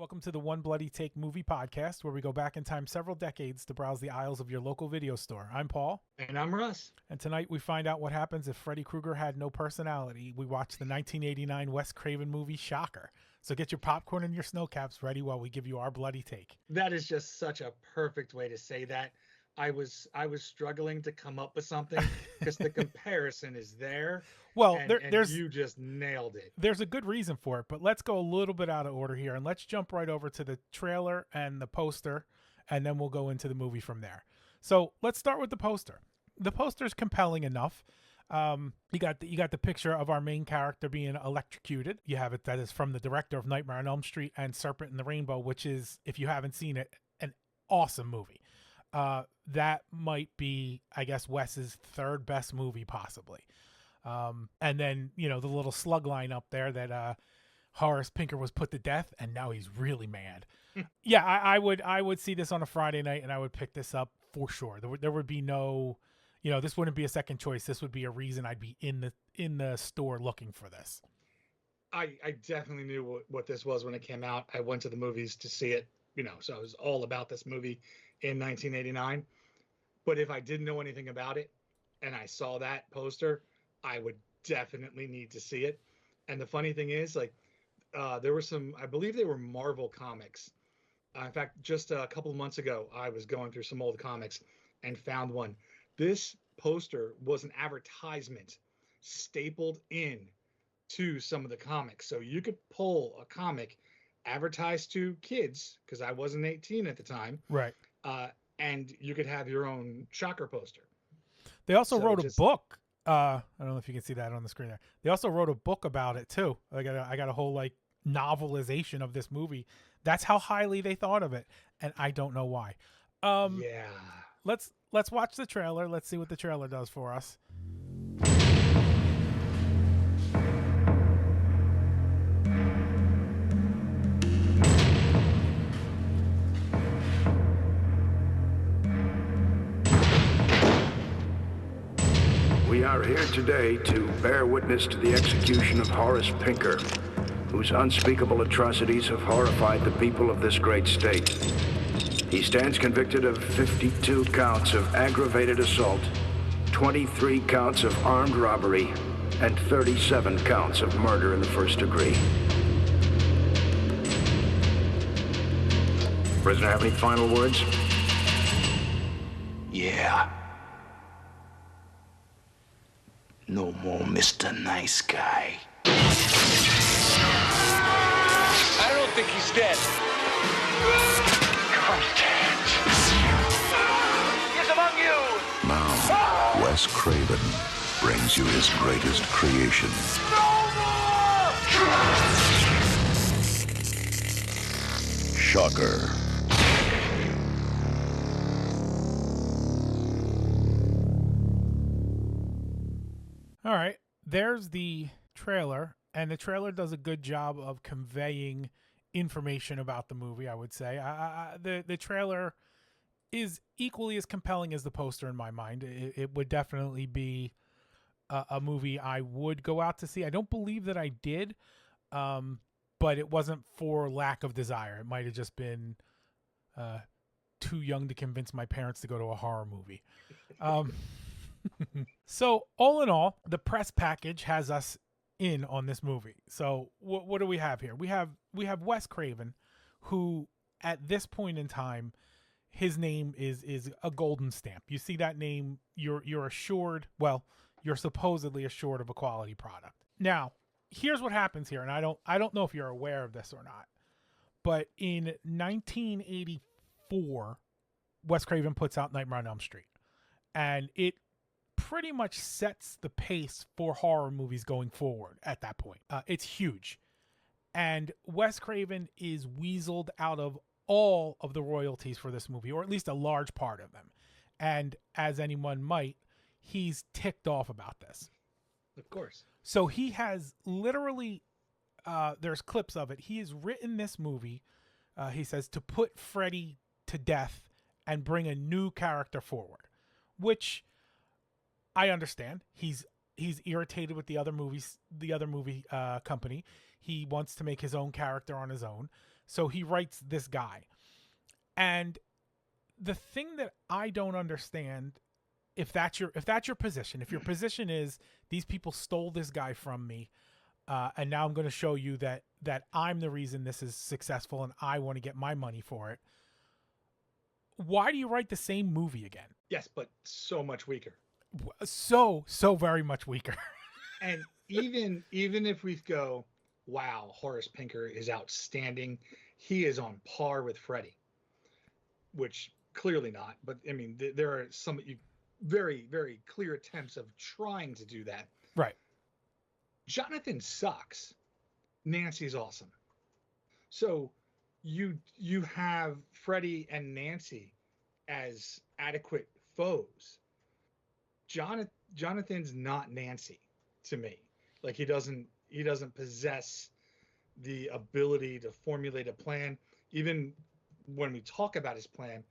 Welcome to the One Bloody Take movie podcast, where we go back in time several decades to browse the aisles of your local video store. I'm Paul. And I'm Russ. And tonight we find out what happens if Freddy Krueger had no personality. We watch the 1989 Wes Craven movie Shocker. So get your popcorn and your snow caps ready while we give you our bloody take. That is just such a perfect way to say that. I was struggling to come up with something because the comparison is there. Well, and you just nailed it. There's a good reason for it, but let's go a little bit out of order here and let's jump right over to the trailer and the poster, and then we'll go into the movie from there. So let's start with the poster. The poster is compelling enough. You got the picture of our main character being electrocuted. You have it that is from the director of Nightmare on Elm Street and Serpent in the Rainbow, which is, if you haven't seen it, an awesome movie. That might be, I guess, Wes's third best movie possibly. And then, you know, the little slug line up there that Horace Pinker was put to death and now he's really mad. Yeah, I would see this on a Friday night and I would pick this up for sure. There would be no, you know, this wouldn't be a second choice. This would be a reason I'd be in the store looking for this. I definitely knew what this was when it came out. I went to the movies to see it, you know, so I was all about this movie in 1989. But if I didn't know anything about it and I saw that poster, I would definitely need to see it. And the funny thing is, like, there were some, I believe they were Marvel comics. In fact, just a couple of months ago, I was going through some old comics and found one. This poster was an advertisement stapled in to some of the comics. So you could pull a comic advertised to kids, because I wasn't 18 at the time. Right. And you could have your own Shocker poster. They also wrote a book. I don't know if you can see that on the screen there. They also wrote a book about it too. I got a whole like novelization of this movie. That's how highly they thought of it, and I don't know why. Yeah. Let's watch the trailer. Let's see what the trailer does for us. We are here today to bear witness to the execution of Horace Pinker, whose unspeakable atrocities have horrified the people of this great state. He stands convicted of 52 counts of aggravated assault, 23 counts of armed robbery, and 37 counts of murder in the first degree. Prisoner, have any final words? Yeah. No more Mr. Nice Guy. I don't think he's dead. Contact. He's among you. Now, Wes Craven brings you his greatest creation. No more! Shocker. All right, there's the trailer, and the trailer does a good job of conveying information about the movie, I would say. The trailer is equally as compelling as the poster in my mind. It would definitely be a movie I would go out to see. I don't believe that I did, but it wasn't for lack of desire. It might have just been too young to convince my parents to go to a horror movie. So all in all, the press package has us in on this movie. So what do we have here? We have Wes Craven, who at this point in time, his name is a golden stamp. You see that name, you're assured. Well, you're supposedly assured of a quality product. Now, here's what happens here, and I don't know if you're aware of this or not, but in 1984, Wes Craven puts out Nightmare on Elm Street, and it pretty much sets the pace for horror movies going forward at that point. It's huge. And Wes Craven is weaseled out of all of the royalties for this movie, or at least a large part of them. And as anyone might, he's ticked off about this. Of course. So he has literally, there's clips of it. He has written this movie, he says, to put Freddy to death and bring a new character forward, which I understand. He's irritated with the other movie company. He wants to make his own character on his own. So he writes this guy. And the thing that I don't understand, if that's your position, if your position is these people stole this guy from me, and now I'm going to show you that I'm the reason this is successful and I want to get my money for it, why do you write the same movie again? Yes, but so much weaker. So very much weaker. And even if we go, wow, Horace Pinker is outstanding. He is on par with Freddy, which clearly not. But I mean, there are some very, very clear attempts of trying to do that. Right. Jonathan sucks. Nancy's awesome. So you have Freddy and Nancy as adequate foes. Jonathan's not Nancy to me. Like he doesn't possess the ability to formulate a plan. Even when we talk about his plan,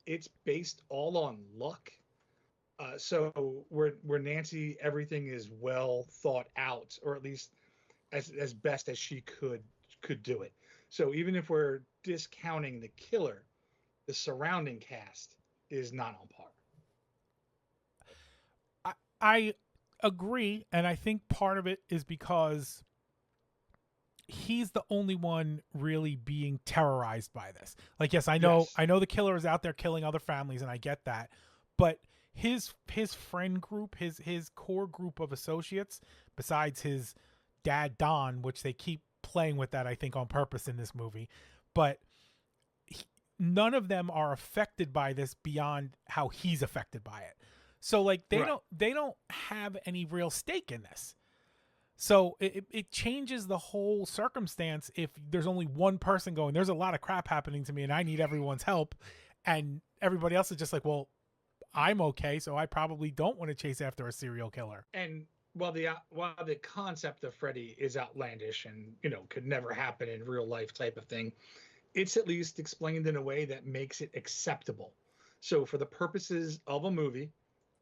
it's based all on luck. So where Nancy, everything is well thought out, or at least as best as she could do it. So even if we're discounting the killer, the surrounding cast is not on par. I agree, and I think part of it is because he's the only one really being terrorized by this. Like, yes, I know the killer is out there killing other families, and I get that, but his friend group, his core group of associates, besides his dad Don, which they keep playing with that, I think, on purpose in this movie, but none of them are affected by this beyond how he's affected by it. So like they don't have any real stake in this. So it changes the whole circumstance if there's only one person going, there's a lot of crap happening to me and I need everyone's help, and everybody else is just like, well, I'm okay, so I probably don't want to chase after a serial killer. And while the concept of Freddy is outlandish and could never happen in real life type of thing, it's at least explained in a way that makes it acceptable. So for the purposes of a movie,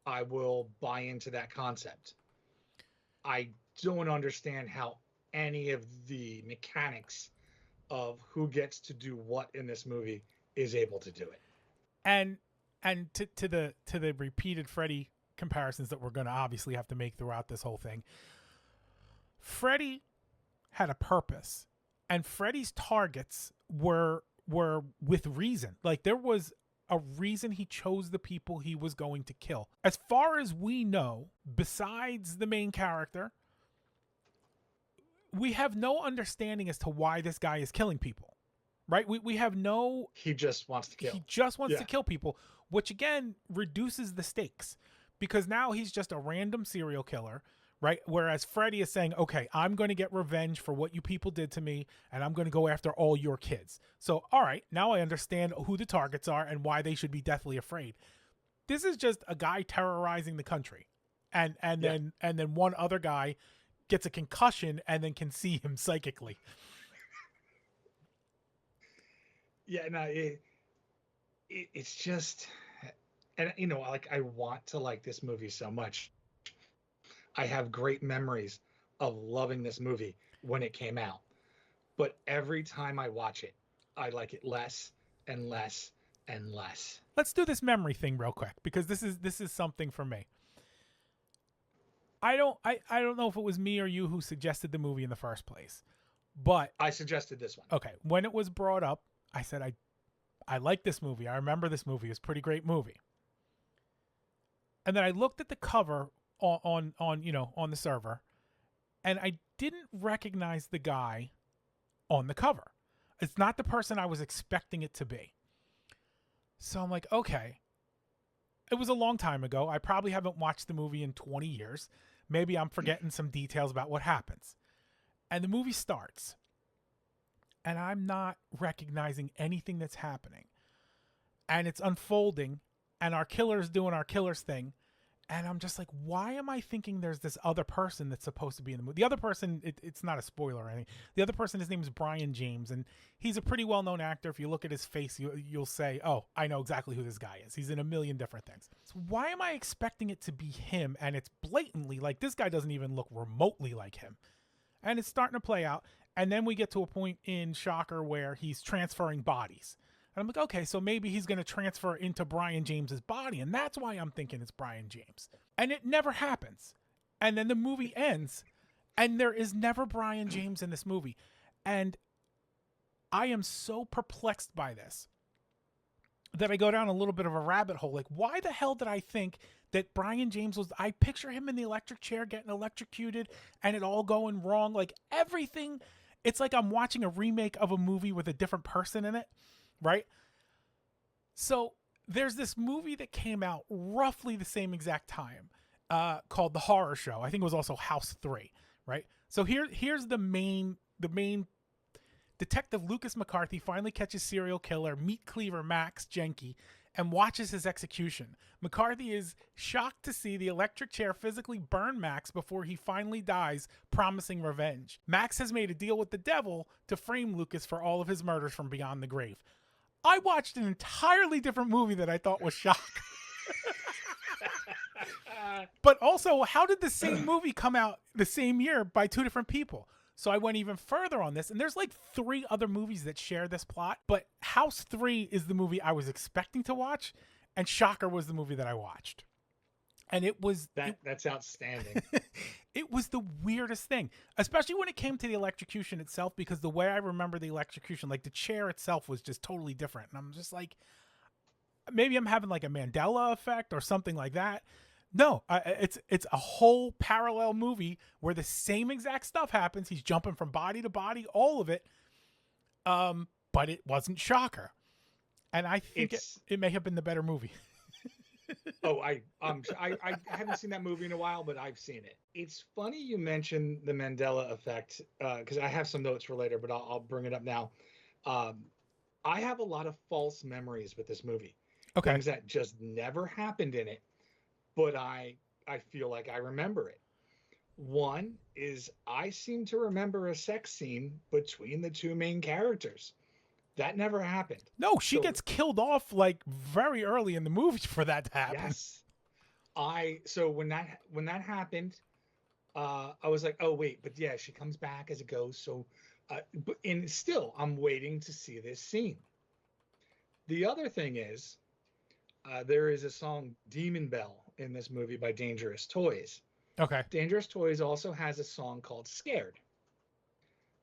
I will buy into that concept. I don't understand how any of the mechanics of who gets to do what in this movie is able to do it. And to the repeated Freddy comparisons that we're going to obviously have to make throughout this whole thing, Freddy had a purpose, and Freddy's targets were with reason. Like there was a reason he chose the people he was going to kill. As far as we know, besides the main character, we have no understanding as to why this guy is killing people, right? We have no... He just wants to kill. He just wants to kill people, which again reduces the stakes, because now he's just a random serial killer, right? Whereas Freddy is saying, okay, I'm going to get revenge for what you people did to me, and I'm going to go after all your kids. So, all right, now I understand who the targets are and why they should be deathly afraid. This is just a guy terrorizing the country. And then one other guy gets a concussion and then can see him psychically. Yeah, no, it's just, and like I want to like this movie so much. I have great memories of loving this movie when it came out, but every time I watch it, I like it less and less and less. Let's do this memory thing real quick, because this is something for me. I don't know if it was me or you who suggested the movie in the first place, but I suggested this one. Okay, when it was brought up, I said I like this movie. I remember this movie. It's a pretty great movie. And then I looked at the cover on the server, and I didn't recognize the guy on the cover. It's not the person I was expecting it to be. So I'm like, okay. It was a long time ago. I probably haven't watched the movie in 20 years. Maybe I'm forgetting some details about what happens. And the movie starts, and I'm not recognizing anything that's happening. And it's unfolding, and our killer's doing our killer's thing. And I'm just like, why am I thinking there's this other person that's supposed to be in the movie? The other person, it's not a spoiler or anything. The other person, his name is Brian James, and he's a pretty well-known actor. If you look at his face, you'll say, oh, I know exactly who this guy is. He's in a million different things. So why am I expecting it to be him? And it's blatantly like, this guy doesn't even look remotely like him. And it's starting to play out. And then we get to a point in Shocker where he's transferring bodies. And I'm like, okay, so maybe he's going to transfer into Brian James's body. And that's why I'm thinking it's Brian James. And it never happens. And then the movie ends, and there is never Brian James in this movie. And I am so perplexed by this that I go down a little bit of a rabbit hole. Like, why the hell did I think that Brian James was... I picture him in the electric chair getting electrocuted and it all going wrong. Like, everything... It's like I'm watching a remake of a movie with a different person in it, right? So there's this movie that came out roughly the same exact time called The Horror Show. I think it was also House 3, right? So here's the main Detective Lucas McCarthy finally catches serial killer meat cleaver Max Jenke and watches his execution. McCarthy is shocked to see the electric chair physically burn Max before he finally dies, promising revenge. Max has made a deal with the devil to frame Lucas for all of his murders from beyond the grave. I watched an entirely different movie that I thought was Shock. But also, how did the same movie come out the same year by two different people? So I went even further on this, and there's like 3 other movies that share this plot, but House 3 is the movie I was expecting to watch, and Shocker was the movie that I watched. And it was... That's outstanding. It was the weirdest thing, especially when it came to the electrocution itself, because the way I remember the electrocution, like the chair itself was just totally different. And I'm just like, maybe I'm having like a Mandela effect or something like that. No, it's a whole parallel movie where the same exact stuff happens. He's jumping from body to body, all of it. But it wasn't Shocker. And I think it may have been the better movie. I haven't seen that movie in a while, but I've seen it. It's funny you mentioned the Mandela effect, because I have some notes for later, but I'll bring it up now. I have a lot of false memories with this movie. Okay. Things that just never happened in it, but I feel like I remember it. One is I seem to remember a sex scene between the 2 main characters. That never happened. No, she gets killed off like very early in the movie for that to happen. Yes. So when that happened, I was like, oh wait, but yeah, she comes back as a ghost. So, and still, I'm waiting to see this scene. The other thing is, there is a song "Demon Bell" in this movie by Dangerous Toys. Okay. Dangerous Toys also has a song called "Scared."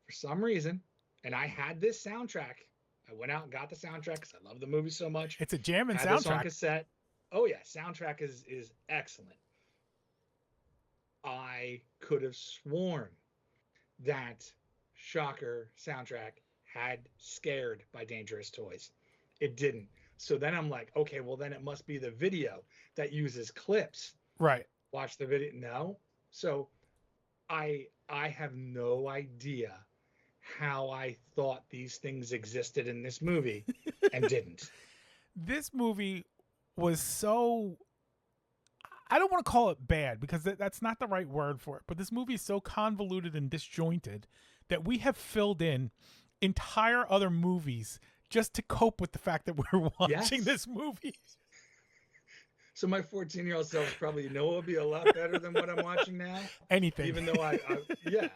For some reason, and I had this soundtrack. I went out and got the soundtrack because I love the movie so much. It's a jamming Had soundtrack. this on cassette. Oh yeah, soundtrack is excellent. I could have sworn that Shocker soundtrack had "Scared" by Dangerous Toys. It didn't. So then I'm like, okay, well then it must be the video that uses clips. Right. Watch the video. No. So I have no idea how I thought these things existed in this movie and didn't. This movie was so... I don't want to call it bad because that's not the right word for it, but this movie is so convoluted and disjointed that we have filled in entire other movies just to cope with the fact that we're watching this movie. So my 14-year-old self probably, it would be a lot better than what I'm watching now. Anything. Even though I yeah.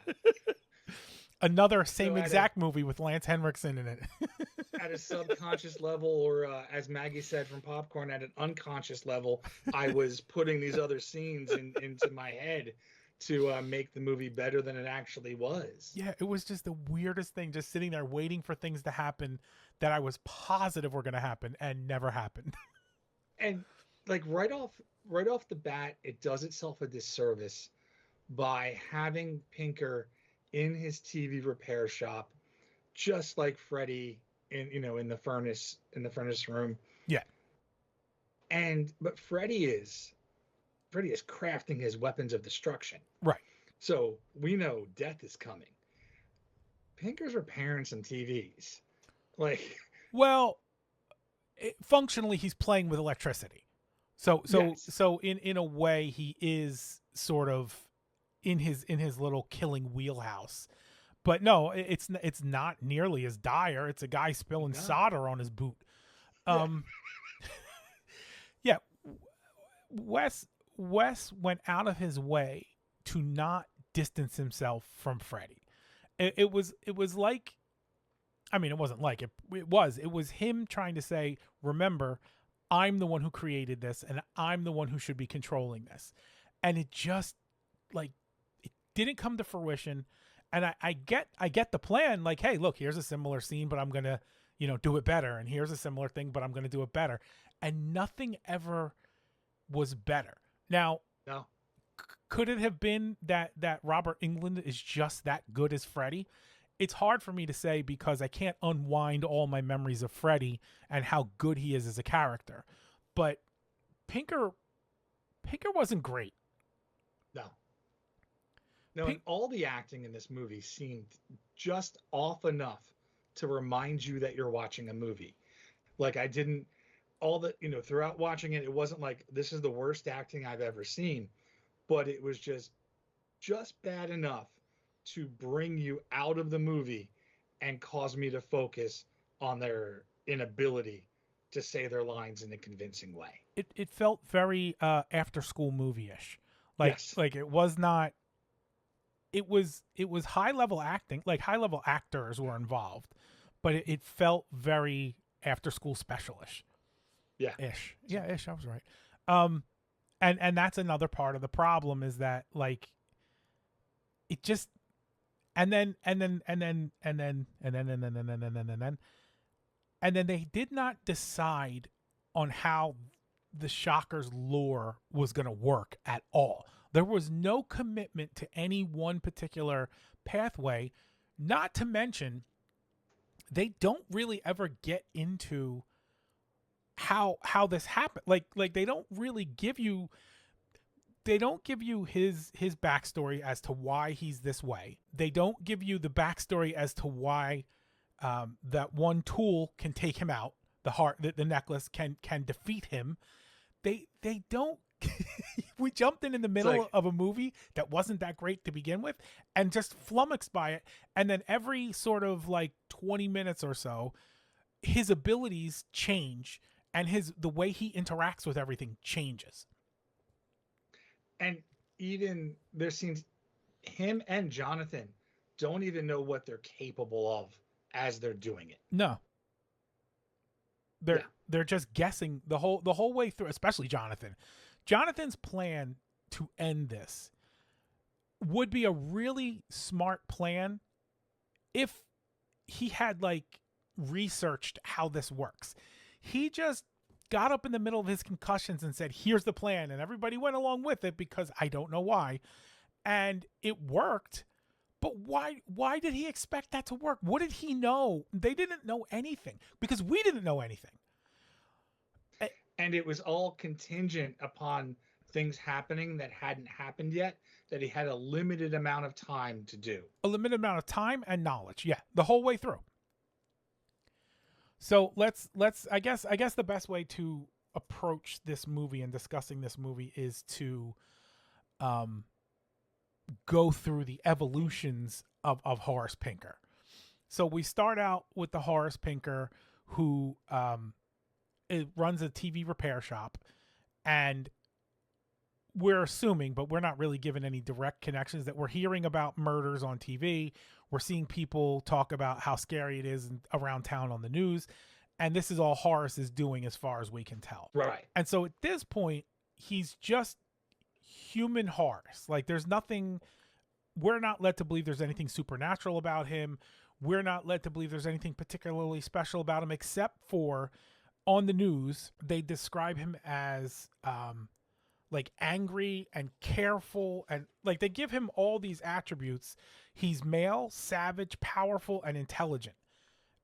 Another same exact movie with Lance Henriksen in it. At a subconscious level, or as Maggie said from Popcorn, at an unconscious level, I was putting these other scenes into my head to make the movie better than it actually was. Yeah, it was just the weirdest thing, just sitting there waiting for things to happen that I was positive were going to happen and never happened. And like right off the bat, it does itself a disservice by having Pinker in his TV repair shop, just like Freddy in the furnace room. Yeah. But Freddy is crafting his weapons of destruction. Right. So we know death is coming. Pinker's repairing some TVs. Like, well, functionally he's playing with electricity. So in a way he is sort of in his little killing wheelhouse. But no, it's not nearly as dire. It's a guy spilling solder on his boot. Yeah. Wes went out of his way to not distance himself from Freddy. It was like, I mean, it wasn't like it. It was him trying to say, remember, I'm the one who created this, and I'm the one who should be controlling this. And it just, like, it didn't come to fruition. And I get the plan. Like, hey, look, here's a similar scene, but I'm gonna, do it better. And here's a similar thing, but I'm gonna do it better. And nothing ever was better. Now, No. Could it have been that Robert Englund is just that good as Freddy? It's hard for me to say because I can't unwind all my memories of Freddy and how good he is as a character. But Pinker wasn't great. No, and all the acting in this movie seemed just off enough to remind you that you're watching a movie. Like throughout watching it, it wasn't like this is the worst acting I've ever seen, but it was just bad enough to bring you out of the movie and cause me to focus on their inability to say their lines in a convincing way. It felt very after school movie-ish. Like, yes. Like it was not. It was high level acting, like high level actors were involved, but it felt very after school special-ish. Yeah. Ish. Yeah, ish, I was right. And that's another part of the problem is that, like, it just and then they did not decide on how the Shocker's lore was going to work at all. There was no commitment to any one particular pathway, not to mention they don't really ever get into how this happened. Like they don't really give you his backstory as to why he's this way. They don't give you the backstory as to why that one tool can take him out. The necklace can defeat him. They don't. We jumped in the middle of a movie that wasn't that great to begin with and just flummoxed by it. And then every sort of like 20 minutes or so, his abilities change and the way he interacts with everything changes. And even there seems him and Jonathan don't even know what they're capable of as they're doing it. No. They're just guessing the whole way through, especially Jonathan. Jonathan's plan to end this would be a really smart plan if he had like researched how this works. He just got up in the middle of his concussions and said, here's the plan. And everybody went along with it because I don't know why. And it worked. But why did he expect that to work? What did he know? They didn't know anything because we didn't know anything. And it was all contingent upon things happening that hadn't happened yet, that he had a limited amount of time to do. A limited amount of time and knowledge. Yeah, the whole way through. So let's I guess the best way to approach this movie and discussing this movie is to go through the evolutions of Horace Pinker. So we start out with the Horace Pinker who it runs a TV repair shop, and we're assuming, but we're not really given any direct connections, that we're hearing about murders on TV. We're seeing people talk about how scary it is around town on the news. And this is all Horace is doing as far as we can tell. Right. And so at this point, he's just human Horace. Like there's nothing, we're not led to believe there's anything supernatural about him. We're not led to believe there's anything particularly special about him, except for on the news, they describe him as like angry and careful, and like they give him all these attributes. He's male, savage, powerful, and intelligent.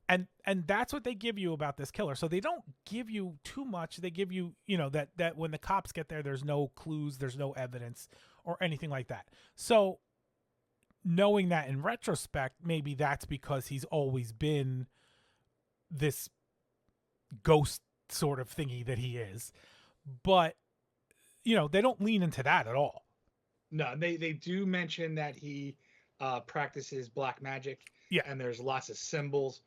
And that's what they give you about this killer. So they don't give you too much. They give you, that when the cops get there, there's no clues, there's no evidence or anything like that. So knowing that in retrospect, maybe that's because he's always been this ghost sort of thingy that he is. But, they don't lean into that at all. No, they do mention that he practices black magic. Yeah. And there's lots of symbols.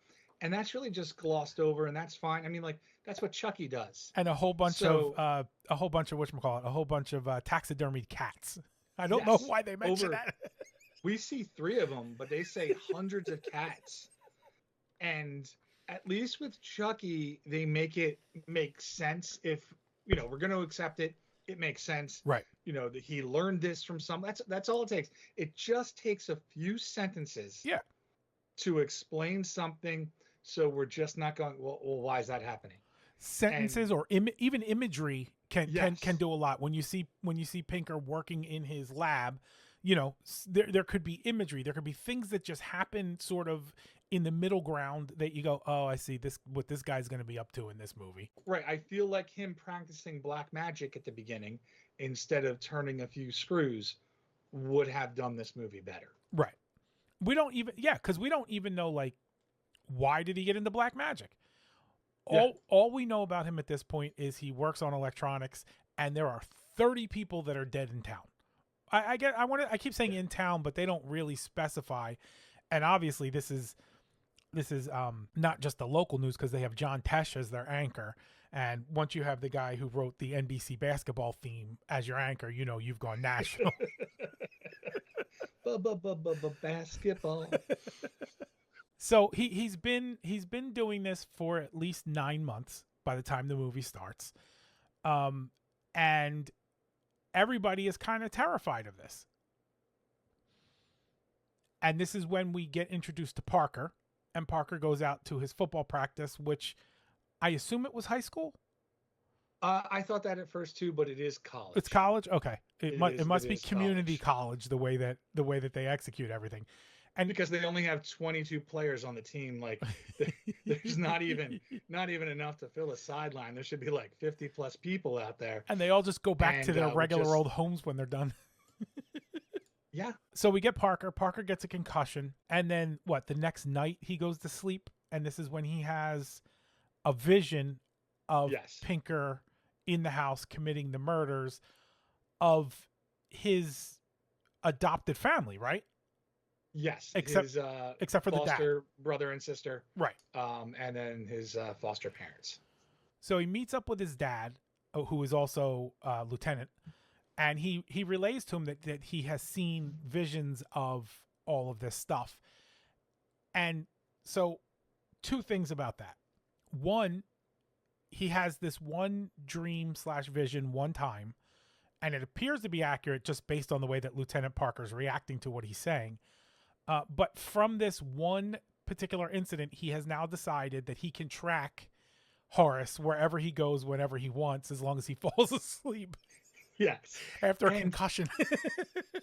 And that's really just glossed over, and that's fine. I mean, like, that's what Chucky does. And a whole bunch of whatchamacallit, a whole bunch of taxidermied cats. I don't know why they mention that. We see 3 of them, but they say hundreds of cats. And at least with Chucky, they make it make sense. If we're going to accept it, it makes sense. Right. That he learned this from some. That's all it takes. It just takes a few sentences. Yeah. To explain something, so we're just not going. Well, why is that happening? Sentences or even imagery can do a lot. When you see Pinker working in his lab, there could be imagery. There could be things that just happen sort of in the middle ground that you go, oh, I see what this guy's going to be up to in this movie. Right. I feel like him practicing black magic at the beginning instead of turning a few screws would have done this movie better. Right. Because we don't even know, like, why did he get into black magic? All we know about him at this point is he works on electronics, and there are 30 people that are dead in town. I keep saying in town, but they don't really specify. And obviously this is not just the local news, because they have John Tesh as their anchor. And once you have the guy who wrote the NBC basketball theme as your anchor, you've gone national. Basketball. So he's been doing this for at least 9 months by the time the movie starts, and everybody is kind of terrified of this. And this is when we get introduced to Parker, and Parker goes out to his football practice, which I assume it was high school. I thought that at first too, but it is college. It's college. Okay, it must be community college. the way that they execute everything. And because they only have 22 players on the team, like there's not even enough to fill a sideline. There should be like 50 plus people out there. And they all just go back to their regular old homes when they're done. Yeah. So we get Parker. Parker gets a concussion. And then the next night he goes to sleep. And this is when he has a vision of Pinker in the house committing the murders of his adopted family, right? Yes, except for the dad, brother and sister, right? And then his foster parents. So he meets up with his dad, who is also lieutenant, and he relays to him that he has seen visions of all of this stuff. And so, 2 things about that. One, he has this one dream / vision one time, and it appears to be accurate just based on the way that Lieutenant Parker's reacting to what he's saying. But from this one particular incident, he has now decided that he can track Horace wherever he goes, whenever he wants, as long as he falls asleep. Yes. After a concussion.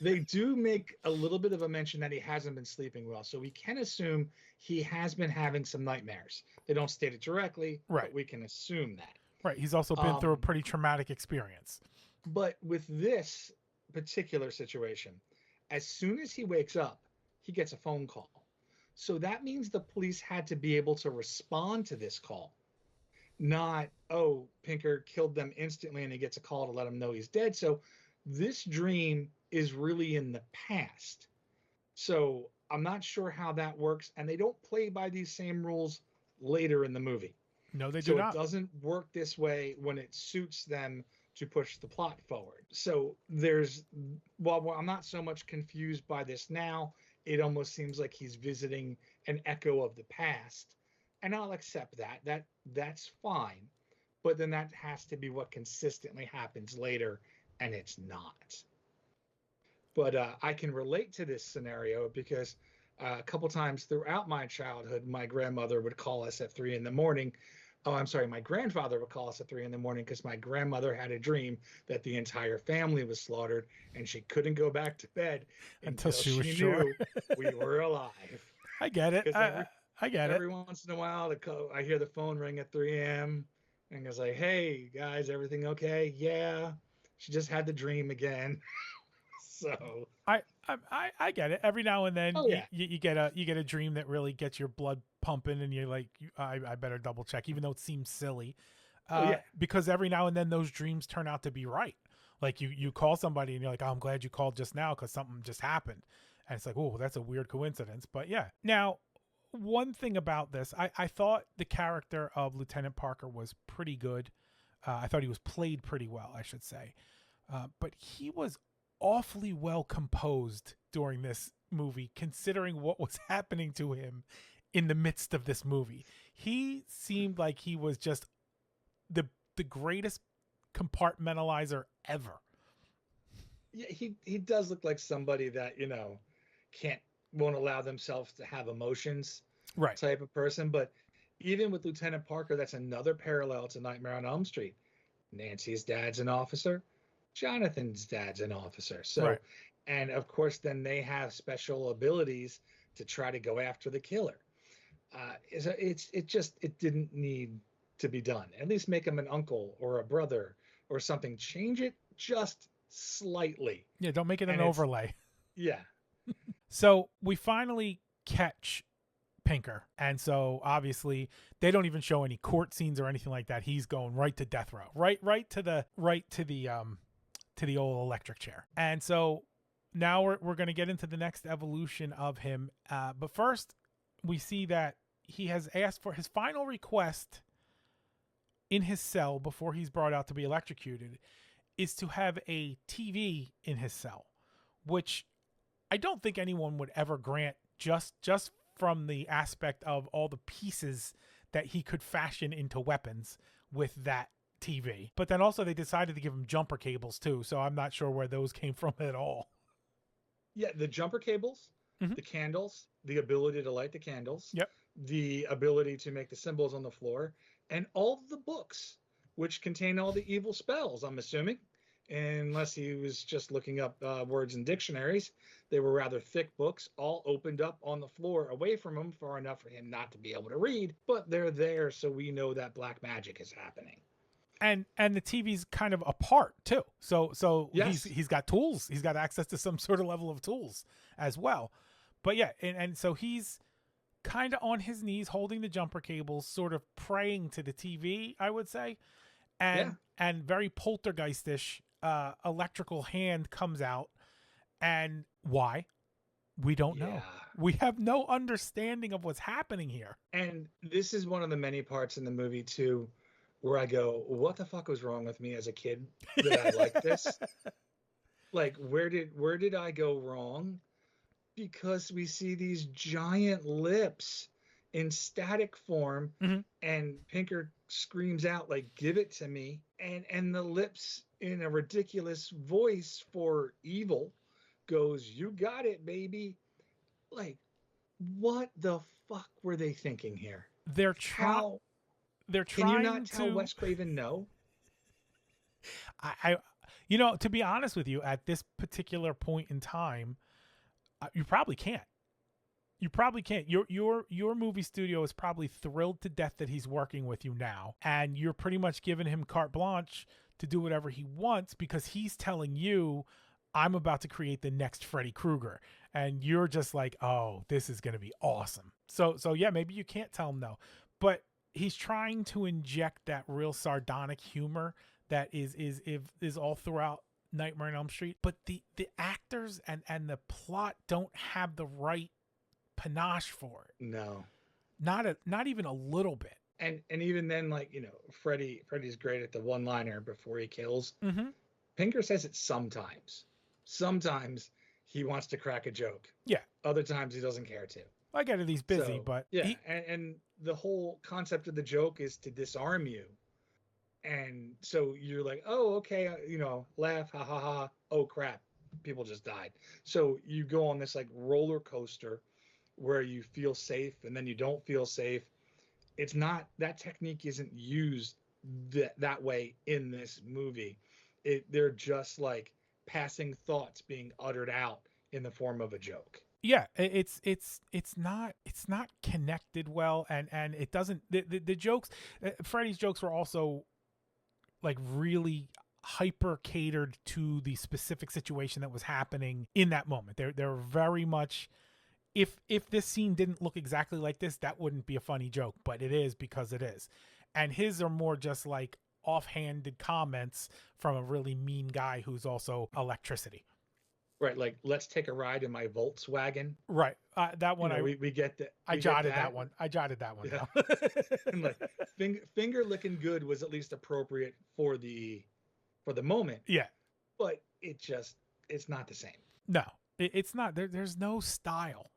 They do make a little bit of a mention that he hasn't been sleeping well. So we can assume he has been having some nightmares. They don't state it directly, right? But we can assume that. Right. He's also been through a pretty traumatic experience. But with this particular situation, as soon as he wakes up, he gets a phone call. So that means the police had to be able to respond to this call. Not, Pinker killed them instantly and he gets a call to let him know he's dead. So this dream is really in the past. So I'm not sure how that works. And they don't play by these same rules later in the movie. No, they do not. So it doesn't work this way when it suits them to push the plot forward. So while I'm not so much confused by this now, it almost seems like he's visiting an echo of the past. And I'll accept that. That's fine. But then that has to be what consistently happens later, and it's not. But I can relate to this scenario because a couple times throughout my childhood, my grandmother would call us at 3 a.m. My grandfather would call us at 3 a.m. because my grandmother had a dream that the entire family was slaughtered and she couldn't go back to bed until she was sure we were alive. I get it. I get it. Every once in a while, I hear the phone ring at 3 a.m. and it's like, "Hey guys, everything okay?" Yeah, she just had the dream again. So I get it. Every now and then, yeah. you get a dream that really gets your blood pumping, and you're like, I better double check, even though it seems silly, because every now and then those dreams turn out to be right. Like you call somebody and you're like, "Oh, I'm glad you called just now because something just happened," and it's like, "Oh, that's a weird coincidence." But yeah, now. One thing about this, I thought the character of Lieutenant Parker was pretty good. I thought he was played pretty well, I should say. But he was awfully well composed during this movie, considering what was happening to him in the midst of this movie. He seemed like he was just the greatest compartmentalizer ever. Yeah, he does look like somebody that, won't allow themselves to have emotions, Right. type of person. But even with Lieutenant Parker, that's another parallel to Nightmare on Elm Street. Nancy's dad's an officer. Jonathan's dad's an officer. So, Right. and of course, then they have special abilities to try to go after the killer. It didn't need to be done. At least make him an uncle or a brother or something. Change it just slightly. Yeah, don't make it an overlay. Yeah. So we finally catch Pinker, and so obviously they don't even show any court scenes or anything like that. He's going right to death row, right to the old electric chair. And so now we're going to get into the next evolution of him. But first, we see that he has asked for his final request in his cell before he's brought out to be electrocuted is to have a TV in his cell, which I don't think anyone would ever grant just from the aspect of all the pieces that he could fashion into weapons with that TV. But then also they decided to give him jumper cables too, so I'm not sure where those came from at all. Yeah, the jumper cables, Mhm. the candles, the ability to light the candles, Yep. the ability to make the symbols on the floor, and all the books, which contain all the evil spells, I'm assuming. Unless he was just looking up words in dictionaries. They were rather thick books, all opened up on the floor away from him, far enough for him not to be able to read, but they're there so we know that black magic is happening. And the TV's kind of apart too. So Yes. he's got tools. He's got access to some sort of level of tools as well. But yeah, and so he's kind of on his knees holding the jumper cables, sort of praying to the TV, I would say. And very poltergeistish electrical hand comes out. And why? We don't know. Yeah. We have no understanding of what's happening here. And this is one of the many parts in the movie too where I go, what the fuck was wrong with me as a kid that I like this? Like, where did I go wrong? Because we see these giant lips in static form, Mhm. and Pinker screams out like, give it to me. And the lips in a ridiculous voice for evil goes, you got it, baby. Like, what the fuck were they thinking here? They're How they're can trying you not tell to Wes Craven no? I to be honest with you, at this particular point in time, you probably can't. You probably can't. Your movie studio is probably thrilled to death that he's working with you now, and you're pretty much giving him carte blanche to do whatever he wants because he's telling you, I'm about to create the next Freddy Krueger, and you're just like, oh, this is going to be awesome. So yeah, maybe you can't tell him no, but he's trying to inject that real sardonic humor that is all throughout Nightmare on Elm Street, but the actors and the plot don't have the right panache for it. No. Not even a little bit. And even then, like, Freddy's great at the one-liner before he kills. Mm-hmm. Pinker says it sometimes. Sometimes he wants to crack a joke. Yeah. Other times he doesn't care to. I get it, he's busy, So, but yeah, and the whole concept of the joke is to disarm you. And so you're like, oh, okay, laugh, ha ha ha. Oh crap, people just died. So you go on this like roller coaster where you feel safe and then you don't feel safe. It's not, that technique isn't used that way in this movie. They're just like passing thoughts being uttered out in the form of a joke. yeah, it's not connected well, and it doesn't. The jokes, Freddy's jokes were also like really hyper catered to the specific situation that was happening in that moment. They're very much. If this scene didn't look exactly like this, that wouldn't be a funny joke, but it is because it is. And his are more just like offhanded comments from a really mean guy who's also electricity. Right, like, let's take a ride in my Volkswagen. Right. That one, we get that. I jotted that one. I jotted that one down. And like, finger licking good was at least appropriate for the moment. Yeah. But it's not the same. No. It's not there. There's no style.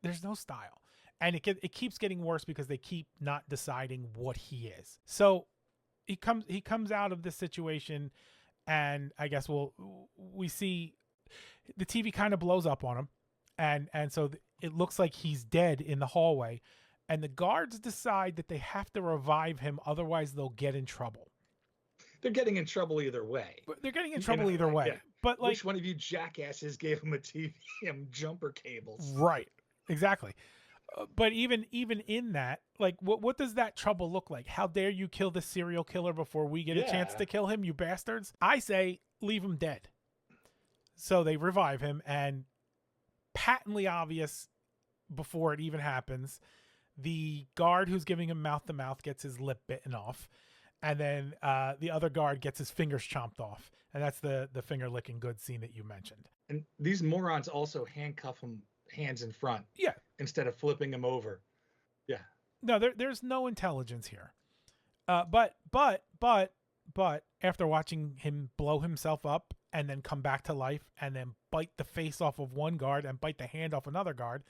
There's no style, and it keeps getting worse because they keep not deciding what he is. So he comes out of this situation, and I guess we see the TV kind of blows up on him, and so it looks like he's dead in the hallway, and the guards decide that they have to revive him, otherwise they'll get in trouble. They're getting in trouble either way. But they're getting in trouble either way. Yeah. But like, which one of you jackasses gave him a TV and jumper cables? Right. Exactly. But even in that, like, what does that trouble look like? How dare you kill the serial killer before we get a chance to kill him, you bastards? I say leave him dead. So they revive him, and patently obvious before it even happens, the guard who's giving him mouth-to-mouth gets his lip bitten off. And then the other guard gets his fingers chomped off. And that's the finger licking good scene that you mentioned. And these morons also handcuff him hands in front. Yeah. Instead of flipping him over. Yeah. No, there's no intelligence here. But after watching him blow himself up and then come back to life and then bite the face off of one guard and bite the hand off another guard,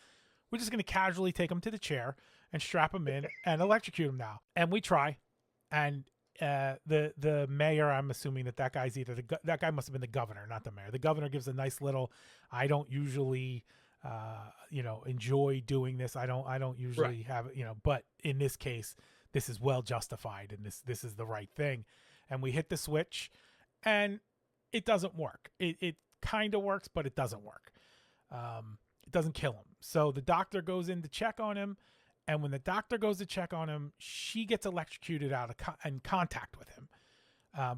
we're just going to casually take him to the chair and strap him in and electrocute him now. And we try. And the mayor, I'm assuming that guy's either that guy must have been the governor, not the mayor. The governor gives a nice little, I don't usually, enjoy doing this. I don't usually have, but in this case, this is well justified and this is the right thing. And we hit the switch and it doesn't work. It kind of works, but it doesn't work. It doesn't kill him. So the doctor goes in to check on him. And when the doctor goes to check on him, she gets electrocuted out of in contact with him.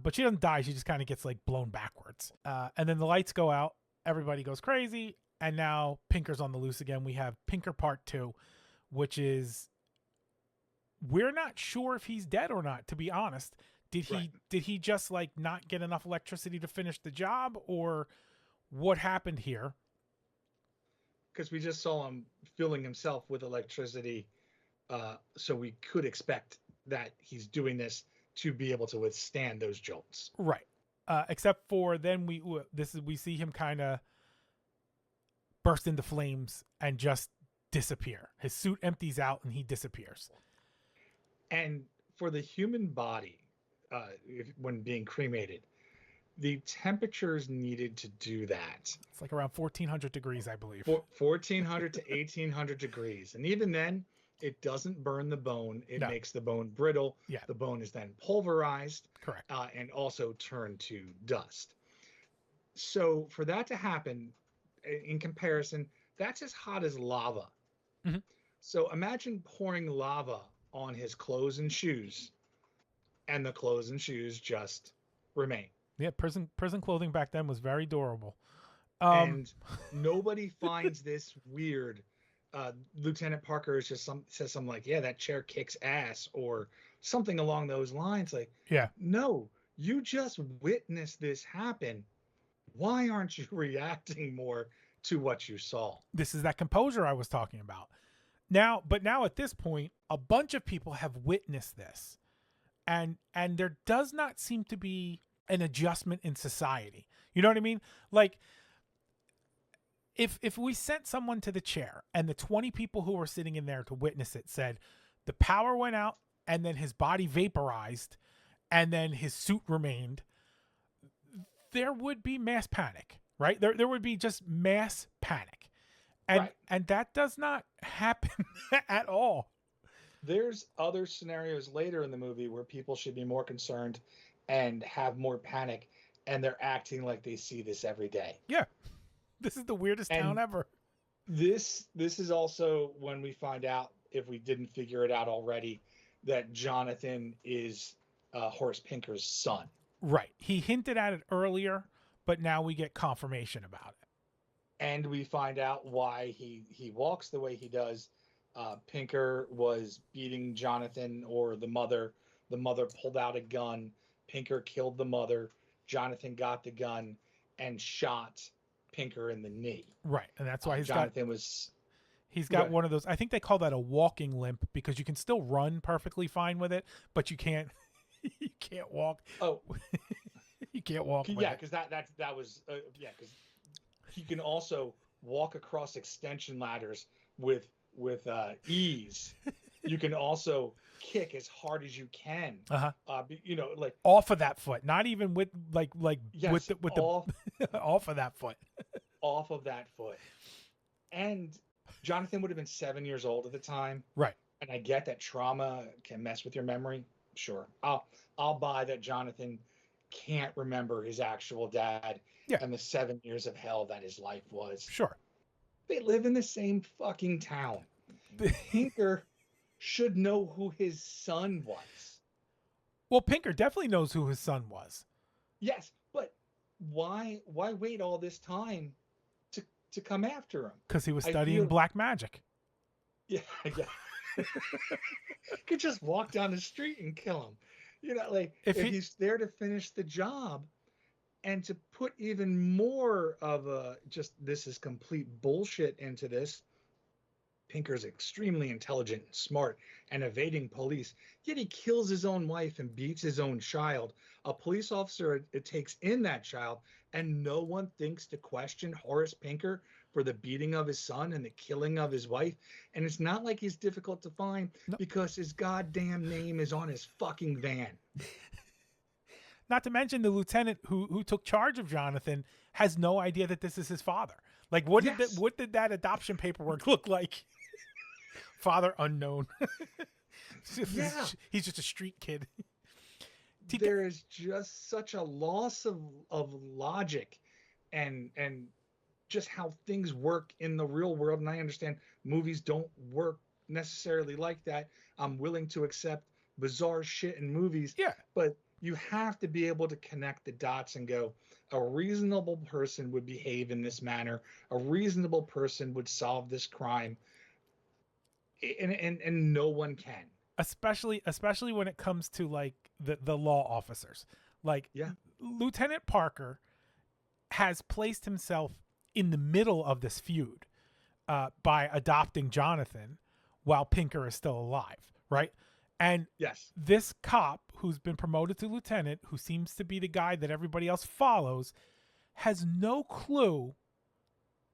But she doesn't die. She just kind of gets like blown backwards. And then the lights go out. Everybody goes crazy. And now Pinker's on the loose again. We have Pinker Part 2, which is, we're not sure if he's dead or not, to be honest. Did he just like not get enough electricity to finish the job, or what happened here? Because we just saw him filling himself with electricity. So we could expect that he's doing this to be able to withstand those jolts. Right. Except for then we see him kind of burst into flames and just disappear. His suit empties out and he disappears. And for the human body, when being cremated, the temperatures needed to do that. It's like around 1,400 degrees, I believe. 1,400 to 1,800 degrees. And even then, it doesn't burn the bone. It makes the bone brittle. Yeah. The bone is then pulverized. Correct. And also turned to dust. So for that to happen, in comparison, that's as hot as lava. Mm-hmm. So imagine pouring lava on his clothes and shoes, and the clothes and shoes just remain. Yeah, prison clothing back then was very durable. And nobody finds this weird. Lieutenant Parker is just says something like, "Yeah, that chair kicks ass," or something along those lines. Like, yeah, no, you just witnessed this happen. Why aren't you reacting more to what you saw? This is that composure I was talking about. Now at this point, a bunch of people have witnessed this, and there does not seem to be an adjustment in society. You know what I mean? Like, if we sent someone to the chair and the 20 people who were sitting in there to witness it said the power went out and then his body vaporized and then his suit remained, there would be mass panic, right? There would be just mass panic. And that does not happen at all. There's other scenarios later in the movie where people should be more concerned and have more panic, and they're acting like they see this every day. Yeah. This is the weirdest town ever. This is also when we find out, if we didn't figure it out already, that Jonathan is Horace Pinker's son. Right. He hinted at it earlier, but now we get confirmation about it. And we find out why he walks the way he does. Pinker was beating Jonathan or the mother. The mother pulled out a gun. Pinker killed the mother. Jonathan got the gun and shot Pinker in the knee. Right. And that's why he's got one of those, I think they call that a walking limp, because you can still run perfectly fine with it, but you can't walk. Oh, you can't walk. Yeah, because that was because he can also walk across extension ladders with ease. You can also kick as hard as you can. You know, like off of that foot, not even with yes, with the off of that foot. Off of that foot. And Jonathan would have been 7 years old at the time. Right. And I get that trauma can mess with your memory. Sure. I'll buy that Jonathan can't remember his actual dad and the 7 years of hell that his life was. Sure. They live in the same fucking town. Pinker should know who his son was. Well, Pinker definitely knows who his son was. Yes, but why wait all this time to come after him? Because he was studying black magic. Yeah. Could just walk down the street and kill him. You know, like if he's there to finish the job and to put even more of this is complete bullshit into this. Pinker's extremely intelligent and smart and evading police, yet he kills his own wife and beats his own child. A police officer it takes in that child, and no one thinks to question Horace Pinker for the beating of his son and the killing of his wife. And it's not like he's difficult to find because his goddamn name is on his fucking van. Not to mention the lieutenant who took charge of Jonathan has no idea that this is his father. Like, what did that adoption paperwork look like? Father unknown. Yeah. He's just a street kid. There is just such a loss of logic and just how things work in the real world. And I understand movies don't work necessarily like that. I'm willing to accept bizarre shit in movies. Yeah. But you have to be able to connect the dots and go, a reasonable person would behave in this manner. A reasonable person would solve this crime. And no one can. Especially when it comes to like the law officers. Like Lieutenant Parker has placed himself in the middle of this feud by adopting Jonathan while Pinker is still alive, right? And this cop who's been promoted to lieutenant, who seems to be the guy that everybody else follows, has no clue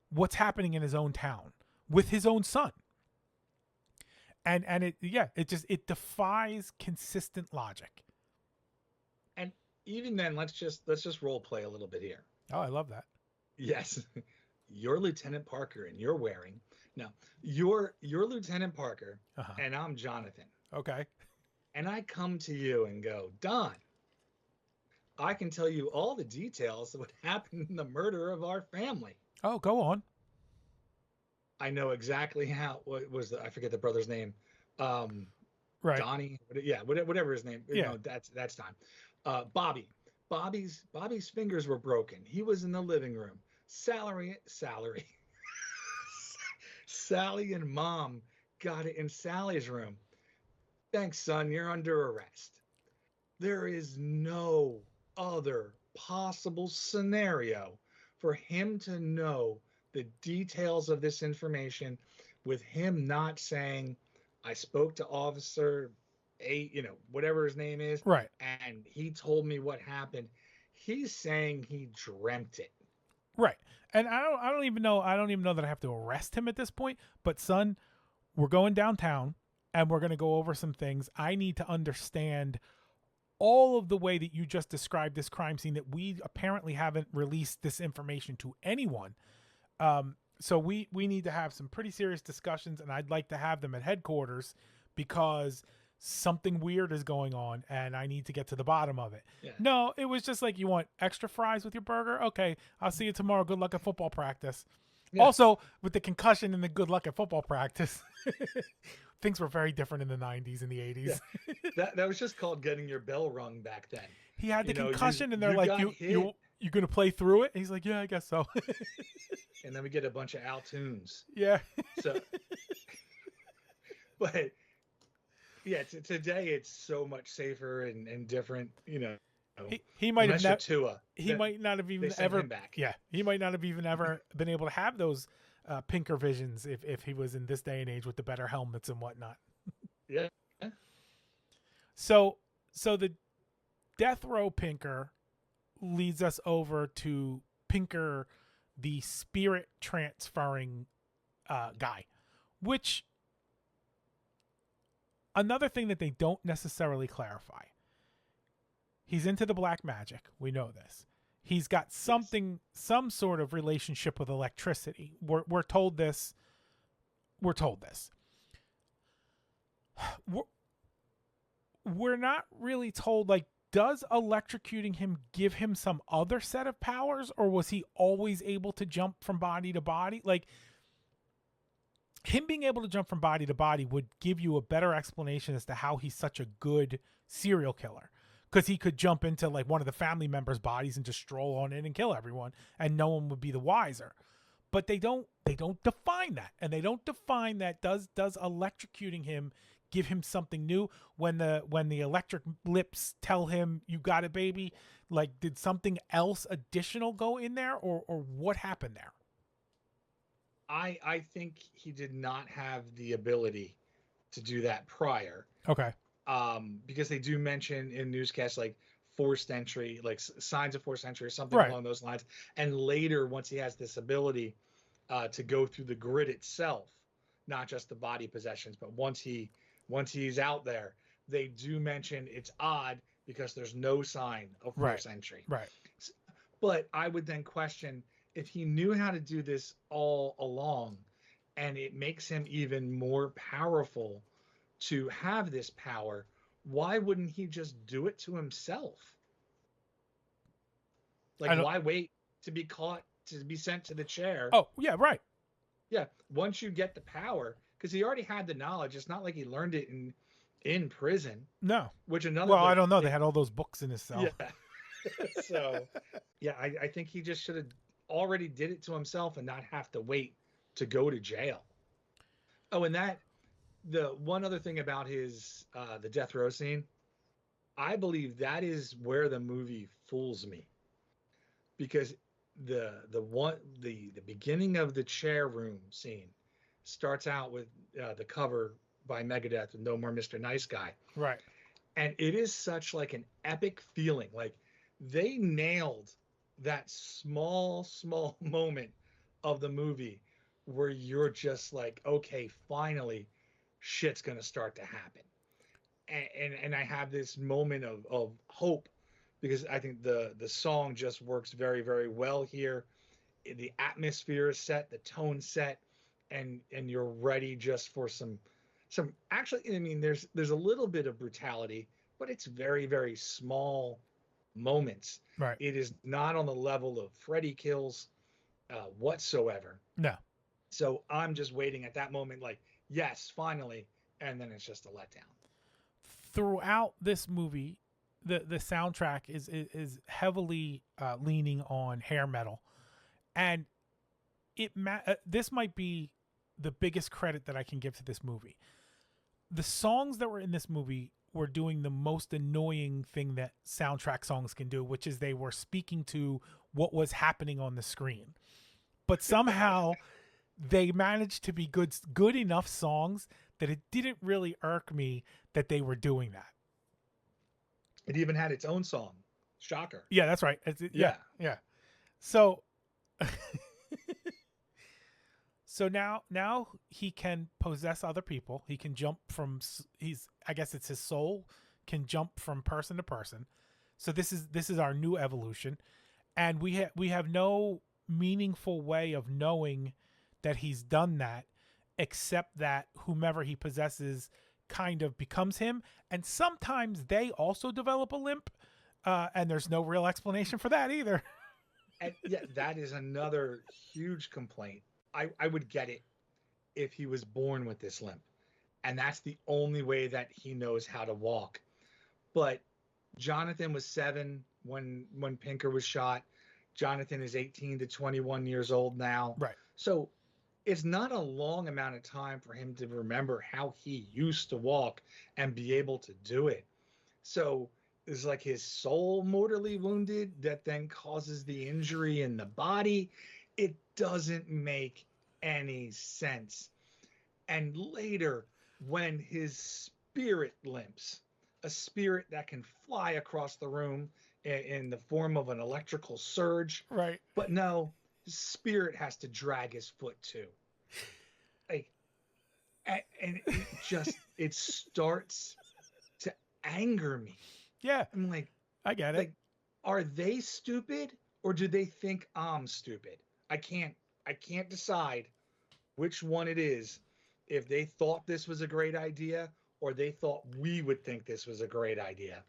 what's happening in his own town with his own son. And it defies consistent logic. And even then, let's just role play a little bit here. Oh, I love that. Yes. You're Lieutenant Parker and you're Lieutenant Parker and I'm Jonathan. Okay. And I come to you and go, Don, I can tell you all the details of what happened in the murder of our family. Oh, go on. I know exactly what was I forget the brother's name. Right. Donnie. Yeah. Whatever his name. Yeah. No, that's Don. Bobby's fingers were broken. He was in the living room. Sally and Mom got it in Sally's room. Thanks, son. You're under arrest. There is no other possible scenario for him to know the details of this information with him not saying, I spoke to Officer A, whatever his name is. Right. And he told me what happened. He's saying he dreamt it. Right. And I don't even know that I have to arrest him at this point, but son, we're going downtown and we're going to go over some things. I need to understand all of the way that you just described this crime scene, that we apparently haven't released this information to anyone. So we need to have some pretty serious discussions, and I'd like to have them at headquarters because something weird is going on and I need to get to the bottom of it. Yeah. No, it was just like, you want extra fries with your burger? Okay, I'll see you tomorrow. Good luck at football practice. Yeah. Also, with the concussion and the good luck at football practice, things were very different in the 90s and the 80s. Yeah. That was just called getting your bell rung back then. He had the concussion and they're like, you're going to play through it? And he's like, yeah, I guess so. And then we get a bunch of Altoons. Yeah. So, but yeah, today it's so much safer and different, He might have might not have even ever he might not have even ever been able to have those Pinker visions if he was in this day and age with the better helmets and whatnot. Yeah. So the death row Pinker leads us over to Pinker the spirit transferring guy, which another thing that they don't necessarily clarify. He's into the black magic. We know this. He's got something, some sort of relationship with electricity. We're told this. We're told this. We're not really told, like, does electrocuting him give him some other set of powers, or was he always able to jump from body to body? Like, him being able to jump from body to body would give you a better explanation as to how he's such a good serial killer. Because he could jump into like one of the family members' bodies and just stroll on in and kill everyone, and no one would be the wiser. But they don't define that, and they don't define that. Does electrocuting him give him something new? When the electric lips tell him you got it, baby, like, did something else additional go in there, or what happened there? I think he did not have the ability to do that prior. Okay. Because they do mention in newscasts like forced entry, like signs of forced entry or something Right. along those lines. And later, once he has this ability to go through the grid itself, not just the body possessions, but once he's out there, they do mention it's odd because there's no sign of forced entry. Right. But I would then question if he knew how to do this all along, and it makes him even more powerful to have this power, why wouldn't he just do it to himself? Like, why wait to be caught, to be sent to the chair? Oh, yeah, right. Yeah, once you get the power, because he already had the knowledge. It's not like he learned it in prison. No. Which another. Well, I don't know. They had all those books in his cell. Yeah. So, yeah, I think he just should have already did it to himself and not have to wait to go to jail. Oh, and the one other thing about his the death row scene, I believe that is where the movie fools me, because the beginning of the chair room scene starts out with the cover by Megadeth with No More Mr. Nice Guy. Right. And it is such like an epic feeling. Like, they nailed that small moment of the movie where you're just like, okay, finally shit's going to start to happen. And I have this moment of hope, because I think the song just works very, very well here. The atmosphere is set, the tone set, and you're ready just for some actually, I mean, there's a little bit of brutality, but it's very, very small moments. Right. It is not on the level of Freddy kills whatsoever. No. So I'm just waiting at that moment, like, yes, finally, and then it's just a letdown. Throughout this movie, the soundtrack is heavily leaning on hair metal, and this might be the biggest credit that I can give to this movie. The songs that were in this movie were doing the most annoying thing that soundtrack songs can do, which is they were speaking to what was happening on the screen. But somehow they managed to be good enough songs that it didn't really irk me that they were doing that. It even had its own song. Shocker. Yeah, that's right. Yeah. So so now he can possess other people. He can jump from I guess it's his soul can jump from person to person. So this is our new evolution, and we have no meaningful way of knowing that he's done that, except that whomever he possesses kind of becomes him, and sometimes they also develop a limp, and there's no real explanation for that either. And yeah, that is another huge complaint. I would get it if he was born with this limp, and that's the only way that he knows how to walk. But Jonathan was 7 when Pinker was shot. Jonathan is 18 to 21 years old now. Right. So it's not a long amount of time for him to remember how he used to walk and be able to do it. So it's like his soul mortally wounded that then causes the injury in the body. It doesn't make any sense. And later, when his spirit limps, a spirit that can fly across the room in the form of an electrical surge. Right. But no, his spirit has to drag his foot too. Like, and it starts to anger me. Yeah, I'm like, I get it. like, are they stupid or do they think I'm stupid? I can't decide which one it is. If they thought this was a great idea or they thought we would think this was a great idea.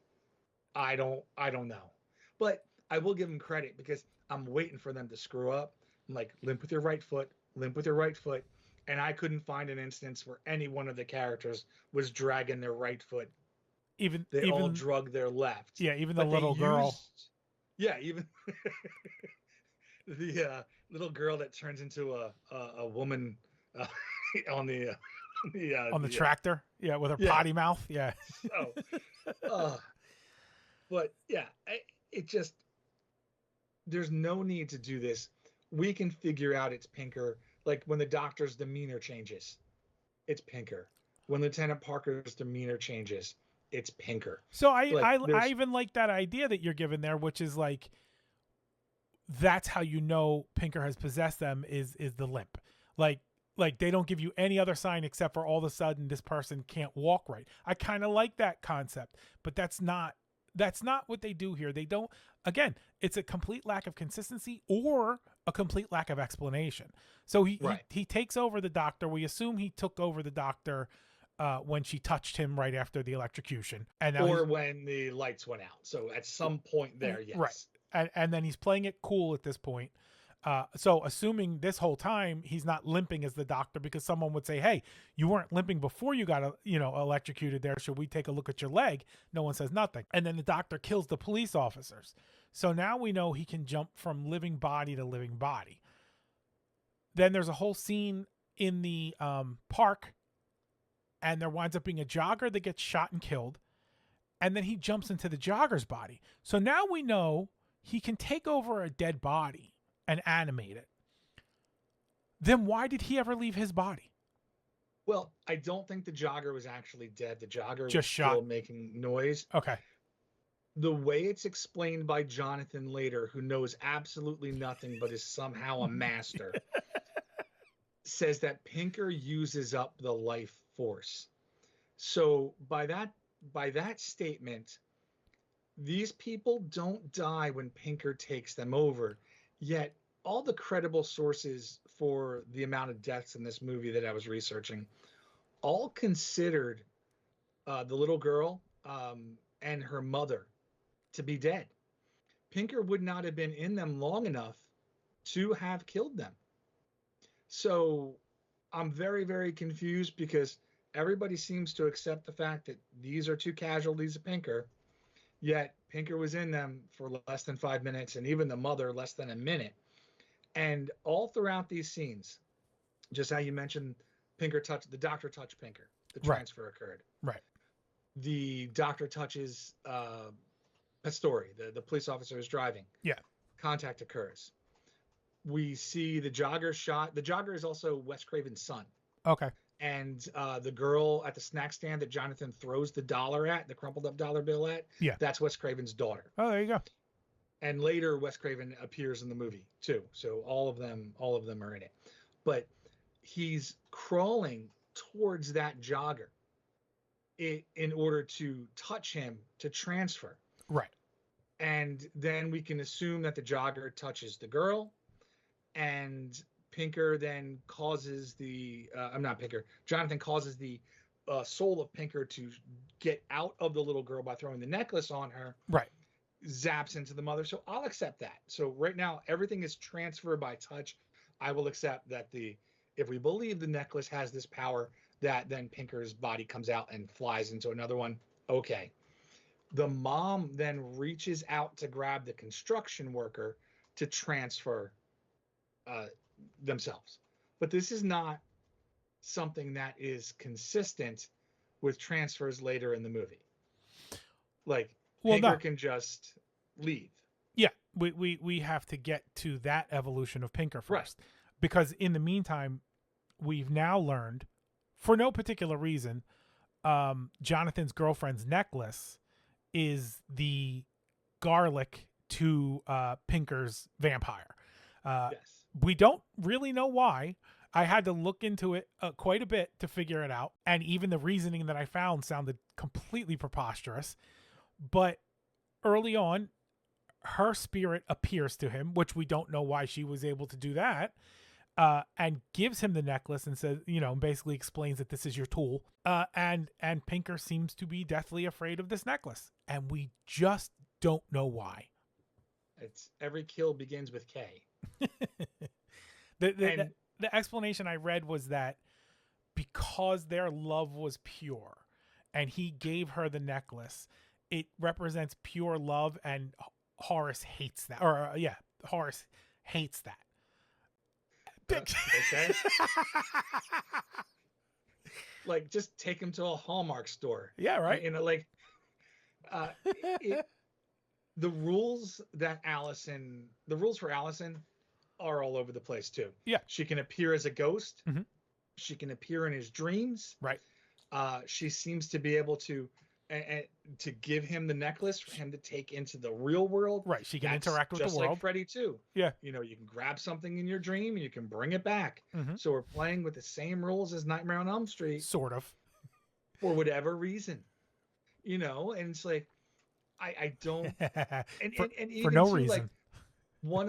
I don't know. But I will give them credit because I'm waiting for them to screw up. I'm like, limp with your right foot, limp with your right foot. And I couldn't find an instance where any one of the characters was dragging their right foot. They all drug their left. Yeah, even the little girl. Yeah, even the little girl that turns into a woman on the tractor. Yeah, with her potty mouth. Yeah. So, but yeah, it just, there's no need to do this. We can figure out it's Pinker. Like when the doctor's demeanor changes, it's Pinker. When Lieutenant Parker's demeanor changes, it's Pinker. So I even like that idea that you're giving there, which is like, that's how you know Pinker has possessed them is the limp. Like they don't give you any other sign except for all of a sudden this person can't walk right. I kind of like that concept, but that's not what they do here. They don't, again, it's a complete lack of consistency or a complete lack of explanation. So he takes over the doctor. We assume he took over the doctor when she touched him right after the electrocution. Or when the lights went out. So at some point there, yes. Right. And then he's playing it cool at this point. So assuming this whole time he's not limping as the doctor, because someone would say, hey, you weren't limping before you got electrocuted there. Should we take a look at your leg? No one says nothing. And then the doctor kills the police officers. So now we know he can jump from living body to living body. Then there's a whole scene in the park, and there winds up being a jogger that gets shot and killed. And then he jumps into the jogger's body. So now we know he can take over a dead body and animate it. Then why did he ever leave his body? Well, I don't think the jogger was actually dead. The jogger just was shot, still making noise. Okay. The way it's explained by Jonathan later, who knows absolutely nothing but is somehow a master, says that Pinker uses up the life force. So by that statement, these people don't die when Pinker takes them over. Yet all the credible sources for the amount of deaths in this movie that I was researching all considered the little girl and her mother to be dead. Pinker would not have been in them long enough to have killed them. So I'm very, very confused because everybody seems to accept the fact that these are two casualties of Pinker, yet Pinker was in them for less than 5 minutes, and even the mother less than a minute. And all throughout these scenes, just how you mentioned the doctor touched Pinker, the transfer occurred. Right. The doctor touches Pastore, the police officer is driving. Yeah. Contact occurs. We see the jogger shot. The jogger is also Wes Craven's son. Okay. And the girl at the snack stand that Jonathan throws the dollar at, the crumpled up dollar bill at, that's Wes Craven's daughter. Oh, there you go. And later Wes Craven appears in the movie too. So all of them are in it. But he's crawling towards that jogger in order to touch him to transfer. Right. And then we can assume that the jogger touches the girl, and Pinker then causes Jonathan causes the soul of Pinker to get out of the little girl by throwing the necklace on her. Right. Zaps into the mother. So I'll accept that. So right now, everything is transferred by touch. I will accept that if we believe the necklace has this power, that then Pinker's body comes out and flies into another one. Okay. The mom then reaches out to grab the construction worker to transfer themselves. But this is not something that is consistent with transfers later in the movie. Like, Pinker can just leave. Yeah, we have to get to that evolution of Pinker first. Right. Because in the meantime, we've now learned, for no particular reason, Jonathan's girlfriend's necklace is the garlic to Pinker's vampire. Yes. We don't really know why. I had to look into it quite a bit to figure it out. And even the reasoning that I found sounded completely preposterous. But early on, her spirit appears to him, which we don't know why she was able to do that, and gives him the necklace and says, basically explains that this is your tool. And Pinker seems to be deathly afraid of this necklace. And we just don't know why. It's every kill begins with K. The explanation I read was that because their love was pure and he gave her the necklace, it represents pure love, and Horace hates that. Horace hates that. Okay. Like, just take him to a Hallmark store. Yeah, right. The rules for Allison are all over the place too. Yeah. She can appear as a ghost. Mm-hmm. She can appear in his dreams. Right. She seems to be able to give him the necklace for him to take into the real world. Right. She can interact with the world. Just like Freddy too. Yeah. You can grab something in your dream and you can bring it back. Mm-hmm. So we're playing with the same rules as Nightmare on Elm Street. Sort of. For whatever reason. And it's like, I don't. And even for no too, reason. Like, one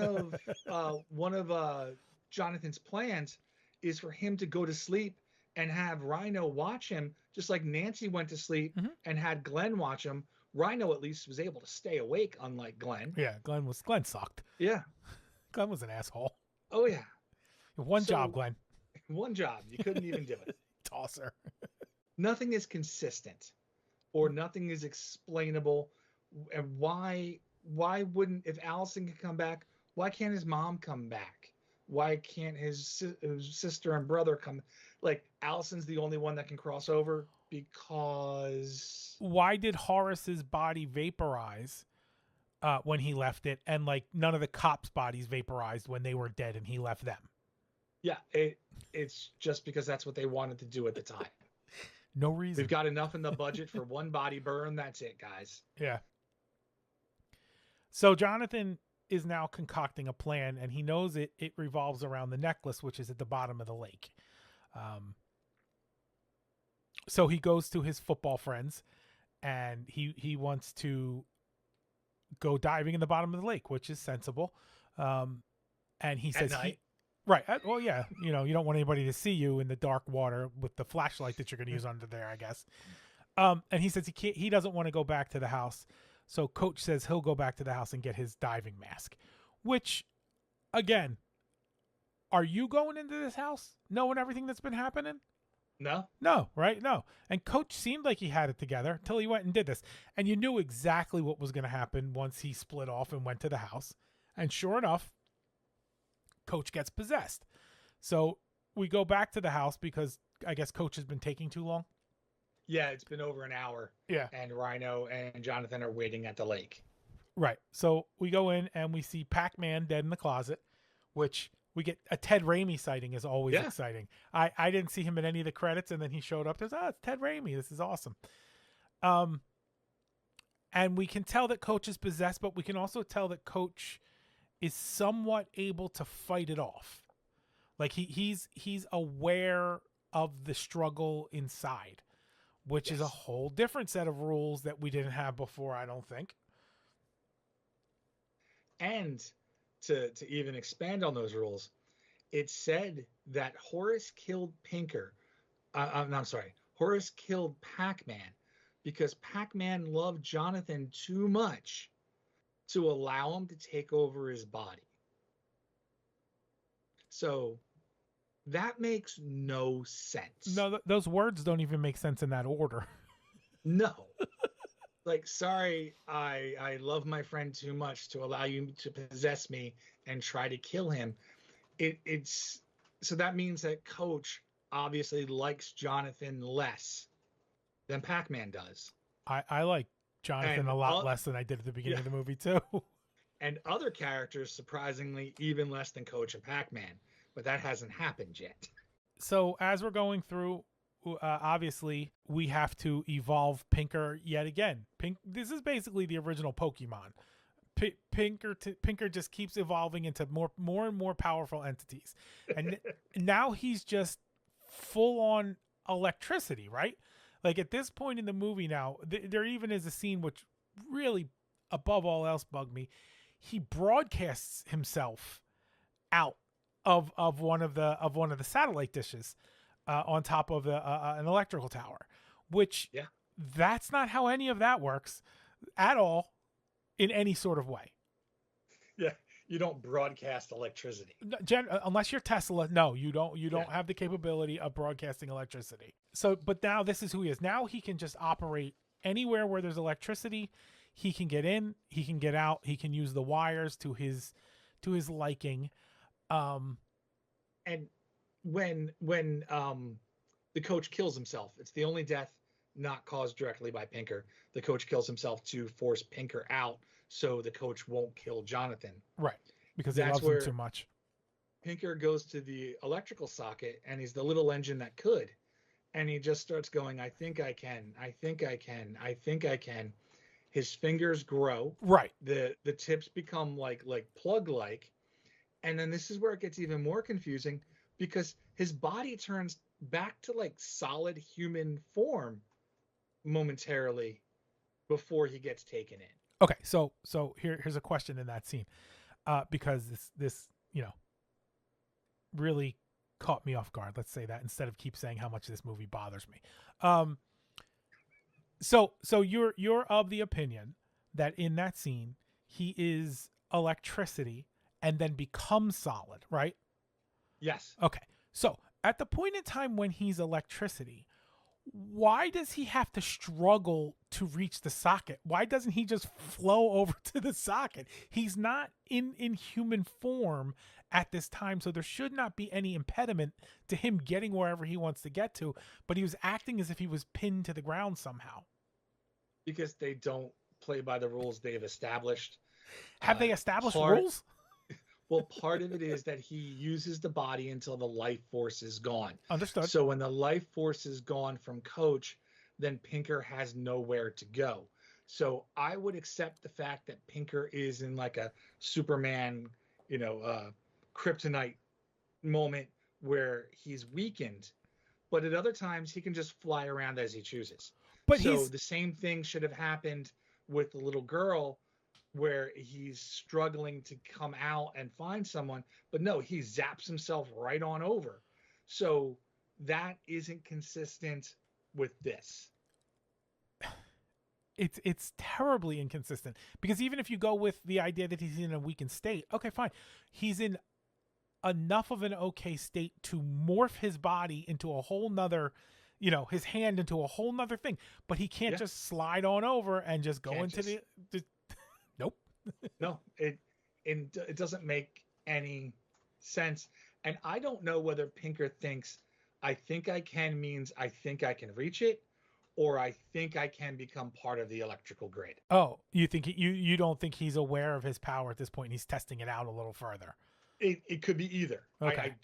of Jonathan's plans is for him to go to sleep and have Rhino watch him, just like Nancy went to sleep and had Glenn watch him. Rhino at least was able to stay awake, unlike Glenn. Yeah, Glenn sucked. Yeah. Glenn was an asshole. Oh, yeah. One job, Glenn. One job. You couldn't even do it. Tosser. Nothing is consistent or nothing is explainable. And why wouldn't, if Allison can come back, why can't his mom come back? Why can't his sister and brother come? Like, Allison's the only one that can cross over because... Why did Horace's body vaporize when he left it, and like none of the cops' bodies vaporized when they were dead and he left them? Yeah, it's just because that's what they wanted to do at the time. No reason. We've got enough in the budget for one body burn. That's it, guys. Yeah. So Jonathan is now concocting a plan, and he knows it revolves around the necklace, which is at the bottom of the lake. So he goes to his football friends, and he wants to go diving in the bottom of the lake, which is sensible. And he says, right. Well, yeah, you don't want anybody to see you in the dark water with the flashlight that you're going to use under there, I guess. And he says he doesn't want to go back to the house. So Coach says he'll go back to the house and get his diving mask, which, again, are you going into this house knowing everything that's been happening? No, right? No. And Coach seemed like he had it together until he went and did this. And you knew exactly what was going to happen once he split off and went to the house. And sure enough, Coach gets possessed. So we go back to the house because I guess Coach has been taking too long. Yeah, it's been over an hour. Yeah. And Rhino and Jonathan are waiting at the lake. Right. So we go in and we see Pac-Man dead in the closet, which we get a Ted Raimi sighting is always exciting. I didn't see him in any of the credits, and then he showed up. There's, it's Ted Raimi. This is awesome. And we can tell that Coach is possessed, but we can also tell that Coach is somewhat able to fight it off. Like he's aware of the struggle inside, which is a whole different set of rules that we didn't have before, I don't think. And to even expand on those rules, it said that Horace killed Pinker. Horace killed Pac-Man because Pac-Man loved Jonathan too much to allow him to take over his body. So that makes no sense. No, those words don't even make sense in that order. No. Like, sorry, I love my friend too much to allow you to possess me and try to kill him. It's so that means that Coach obviously likes Jonathan less than Pac-Man does. I like Jonathan a lot less than I did at the beginning of the movie too. And other characters, surprisingly, even less than Coach and Pac-Man. But that hasn't happened yet. So as we're going through, obviously, we have to evolve Pinker yet again. This is basically the original Pokemon. Pinker just keeps evolving into more and more powerful entities, and now he's just full on electricity, right? Like at this point in the movie now, there even is a scene which really, above all else, bugged me. He broadcasts himself out of one of the satellite dishes on top of an electrical tower, which that's not how any of that works at all in any sort of way. Yeah, you don't broadcast electricity. Unless you're Tesla, no, you don't have the capability of broadcasting electricity. So, but now this is who he is. Now he can just operate anywhere where there's electricity. He can get in, he can get out, he can use the wires to his liking. And when the coach kills himself, it's the only death not caused directly by Pinker. The coach kills himself to force Pinker out so the coach won't kill Jonathan. Right, because he loves him too much. Pinker goes to the electrical socket, and he's the little engine that could. And he just starts going, I think I can, I think I can, I think I can. His fingers grow. Right. The tips become like plug-like. And then this is where it gets even more confusing, because his body turns back to like solid human form momentarily before he gets taken in. Okay, so here's a question in that scene, because this really caught me off guard. Let's say that instead of keep saying how much this movie bothers me. So you're of the opinion that in that scene he is electricity and then becomes solid, right? Yes. Okay. So at the point in time when he's electricity, why does he have to struggle to reach the socket? Why doesn't he just flow over to the socket? He's not in human form at this time, so there should not be any impediment to him getting wherever he wants to get to, but he was acting as if he was pinned to the ground somehow. Because they don't play by the rules they've established. Have they established rules? Well, part of it is that he uses the body until the life force is gone. Understood. So when the life force is gone from Coach, then Pinker has nowhere to go. So I would accept the fact that Pinker is in like a Superman, kryptonite moment where he's weakened, but at other times he can just fly around as he chooses. But so the same thing should have happened with the little girl, where he's struggling to come out and find someone, but no, he zaps himself right on over. So that isn't consistent with this. It's terribly inconsistent, because even if you go with the idea that he's in a weakened state, okay, fine. He's in enough of an okay state to morph his body into a whole nother, his hand into a whole nother thing, but he can't just slide on over and just go into the nope. No, it doesn't make any sense. And I don't know whether Pinker thinks I think I can means I think I can reach it, or I think I can become part of the electrical grid. Oh, you think you don't think he's aware of his power at this point and he's testing it out a little further? It could be either. Okay.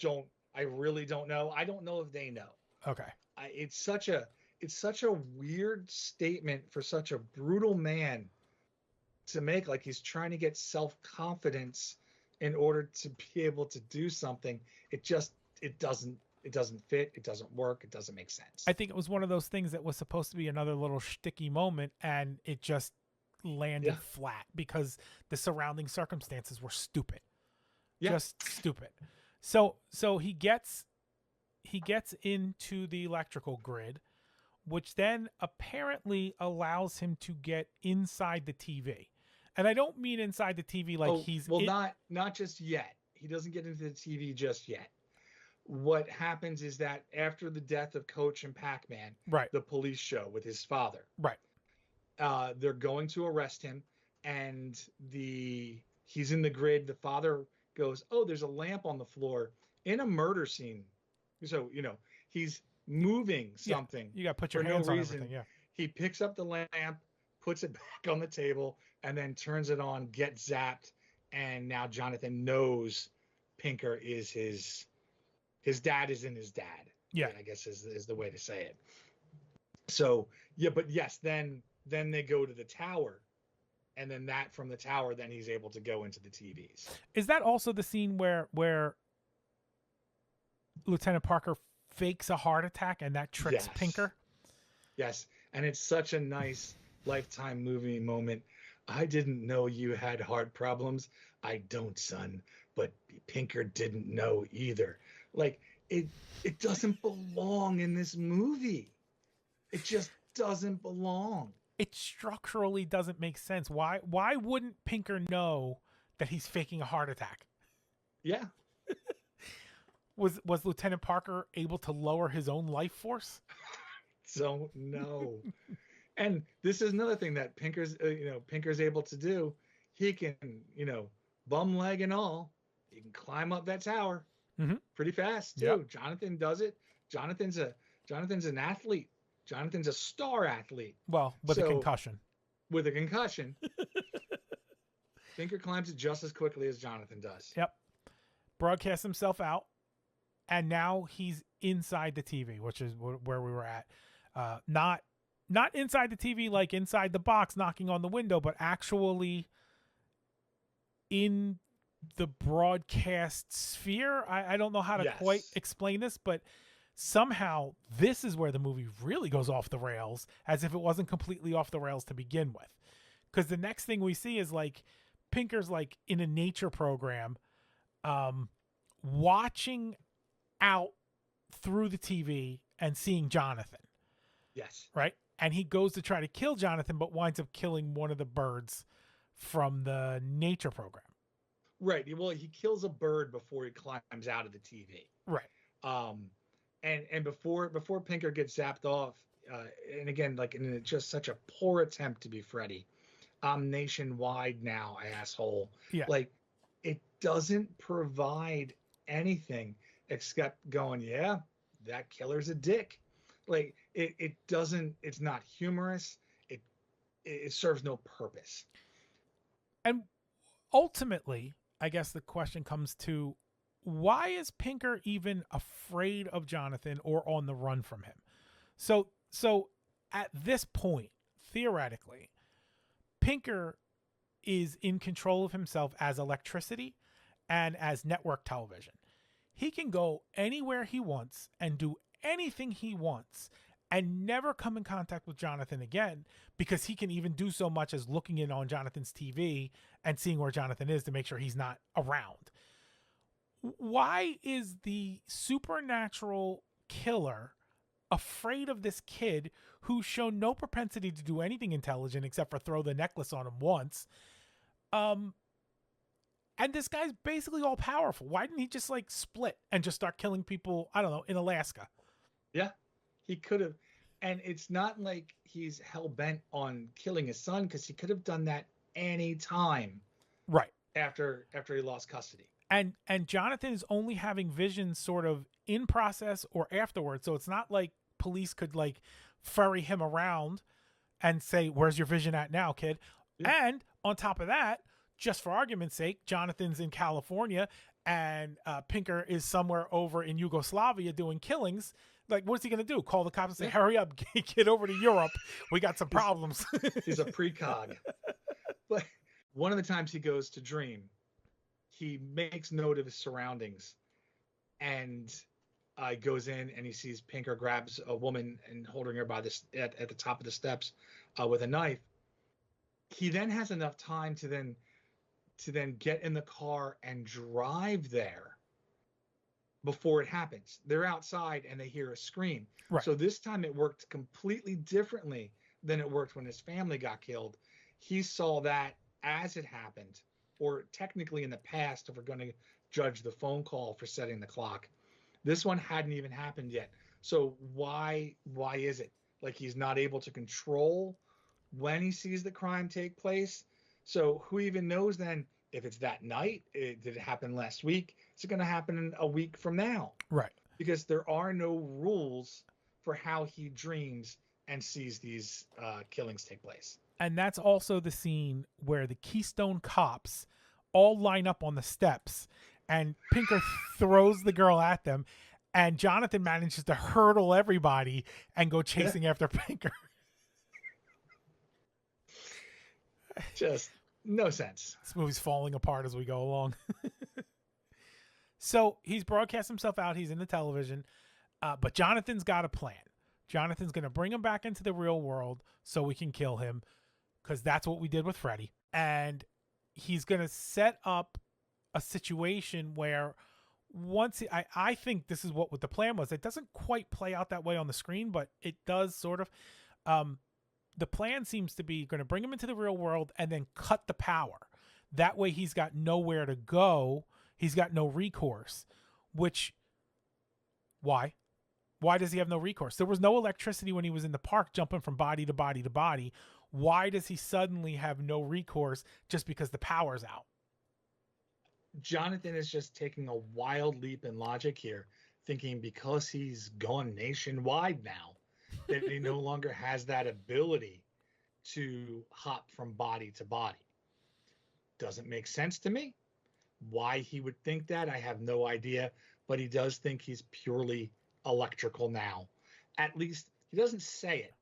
I really don't know. I don't know if they know. Okay. It's such a weird statement for such a brutal man to make. Like he's trying to get self-confidence in order to be able to do something. It doesn't fit. It doesn't work. It doesn't make sense. I think it was one of those things that was supposed to be another little shticky moment, and it just landed flat because the surrounding circumstances were stupid. Just stupid. So he gets into the electrical grid, which then apparently allows him to get inside the TV. And I don't mean inside the TV like not just yet. He doesn't get into the TV just yet. What happens is that after the death of Coach and Pac-Man, right, the police show with his father, right, they're going to arrest him, and he's in the grid. The father goes, "Oh, there's a lamp on the floor in a murder scene." So, he's moving something. You got to put your hands on everything. Yeah. He picks up the lamp, puts it back on the table, and then turns it on, gets zapped. And now Jonathan knows Pinker is his dad is in his dad. Yeah. I guess is the way to say it. So, but yes, then they go to the tower and then that from the tower, then he's able to go into the TVs. Is that also the scene where Lieutenant Parker fakes a heart attack and that tricks Yes. Pinker? Yes, and it's such a nice Lifetime movie moment. I didn't know you had heart problems. I don't, son, but Pinker didn't know either. Like, it doesn't belong in this movie. It just doesn't belong. It structurally doesn't make sense. Why wouldn't Pinker know that he's faking a heart attack? Yeah. Was Lieutenant Parker able to lower his own life force? Don't know. And this is another thing that Pinker's able to do. He can, bum leg and all, he can climb up that tower pretty fast too. Yep. Jonathan does it. Jonathan's an athlete. Jonathan's a star athlete. Well, with a concussion. With a concussion. Pinker climbs it just as quickly as Jonathan does. Yep. Broadcasts himself out, and now he's inside the TV, which is where we were at. Not inside the TV, like inside the box, knocking on the window, but actually in the broadcast sphere. I don't know how to quite explain this, but somehow this is where the movie really goes off the rails, as if it wasn't completely off the rails to begin with. Because the next thing we see is like Pinker's like in a nature program, watching out through the TV and seeing Jonathan. Yes. Right? And he goes to try to kill Jonathan, but winds up killing one of the birds from the nature program. Right. Well, he kills a bird before he climbs out of the TV. Right. And before Pinker gets zapped off, and again, like in just such a poor attempt to be Freddy, I'm nationwide now, asshole. Yeah. Like, it doesn't provide anything except going, yeah, that killer's a dick. Like, it doesn't, it's not humorous. It serves no purpose. And ultimately, I guess the question comes to, why is Pinker even afraid of Jonathan or on the run from him? So at this point, theoretically, Pinker is in control of himself as electricity and as network television. He can go anywhere he wants and do anything he wants and never come in contact with Jonathan again, because he can even do so much as looking in on Jonathan's TV and seeing where Jonathan is to make sure he's not around. Why is the supernatural killer afraid of this kid who's shown no propensity to do anything intelligent except for throw the necklace on him once? And this guy's basically all powerful. Why didn't he just like split and just start killing people, I don't know, in Alaska? Yeah, he could have. And it's not like he's hell-bent on killing his son, because he could have done that any time. Right. After he lost custody. And Jonathan is only having visions sort of in process or afterwards. So it's not like police could like ferry him around and say, where's your vision at now, kid? Yeah. And on top of that, just for argument's sake, Jonathan's in California and Pinker is somewhere over in Yugoslavia doing killings. Like, what's he going to do? Call the cops and say, hurry up, get over to Europe. We got some problems. He's a precog. But one of the times he goes to dream, he makes note of his surroundings and goes in and he sees Pinker grabs a woman and holding her by at the top of the steps with a knife. He then has enough time to then get in the car and drive there before it happens. They're outside and they hear a scream. Right. So this time it worked completely differently than it worked when his family got killed. He saw that as it happened, or technically in the past, if we're going to judge the phone call for setting the clock. This one hadn't even happened yet. So why is it like he's not able to control when he sees the crime take place? So who even knows then if it's that night? Did it happen last week? Is it going to happen a week from now? Right. Because there are no rules for how he dreams and sees these killings take place. And that's also the scene where the Keystone cops all line up on the steps and Pinker throws the girl at them and Jonathan manages to hurdle everybody and go chasing after Pinker. Just no sense. This movie's falling apart as we go along. So he's broadcast himself out. He's in the television. But Jonathan's got a plan. Jonathan's going to bring him back into the real world so we can kill him, because that's what we did with Freddy. And he's going to set up a situation where I think this is what the plan was. It doesn't quite play out that way on the screen, but it does sort of. The plan seems to be going to bring him into the real world and then cut the power. That way he's got nowhere to go. He's got no recourse, why? Why does he have no recourse? There was no electricity when he was in the park jumping from body to body to body. Why does he suddenly have no recourse just because the power's out? Jonathan is just taking a wild leap in logic here, thinking because he's gone nationwide now, that he no longer has that ability to hop from body to body. Doesn't make sense to me. Why he would think that, I have no idea, but he does think he's purely electrical now. At least he doesn't say it,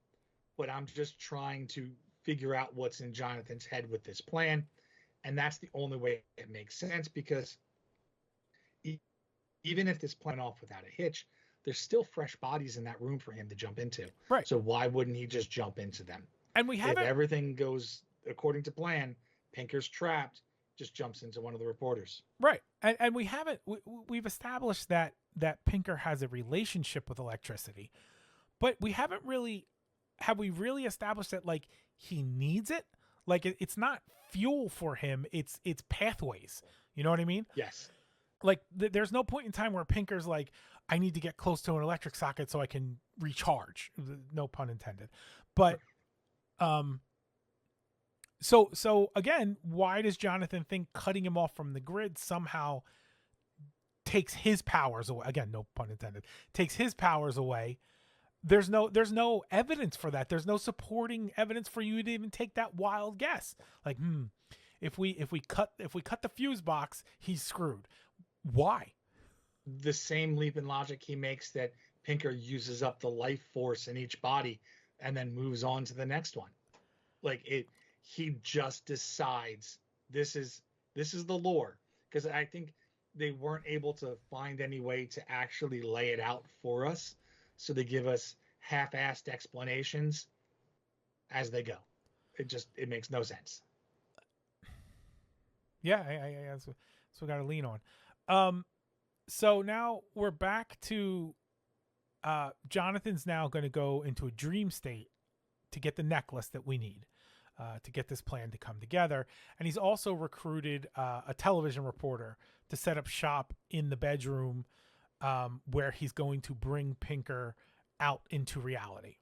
but I'm just trying to figure out what's in Jonathan's head with this plan. And that's the only way it makes sense, because even if this plan off without a hitch, there's still fresh bodies in that room for him to jump into. Right. So why wouldn't he just jump into them? And we haven't. If everything goes according to plan, Pinker's trapped, just jumps into one of the reporters. Right. And we haven't. We've established that Pinker has a relationship with electricity, but we haven't really. Have we really established that like he needs it? Like it's not fuel for him. It's pathways. You know what I mean? Yes. Like there's no point in time where Pinker's like, I need to get close to an electric socket so I can recharge. No pun intended. But, so again, why does Jonathan think cutting him off from the grid somehow takes his powers away? Again, no pun intended. Takes his powers away. There's no evidence for that. There's no supporting evidence for you to even take that wild guess. Like, if we cut the fuse box, he's screwed. Why? The same leap in logic he makes, that Pinker uses up the life force in each body and then moves on to the next one. Like he just decides this is the lore, because I think they weren't able to find any way to actually lay it out for us, so they give us half-assed explanations as they go. It makes no sense. Yeah, that's what we got to lean on. So now we're back to Jonathan's now going to go into a dream state to get the necklace that we need to get this plan to come together. And he's also recruited a television reporter to set up shop in the bedroom where he's going to bring Pinker out into reality.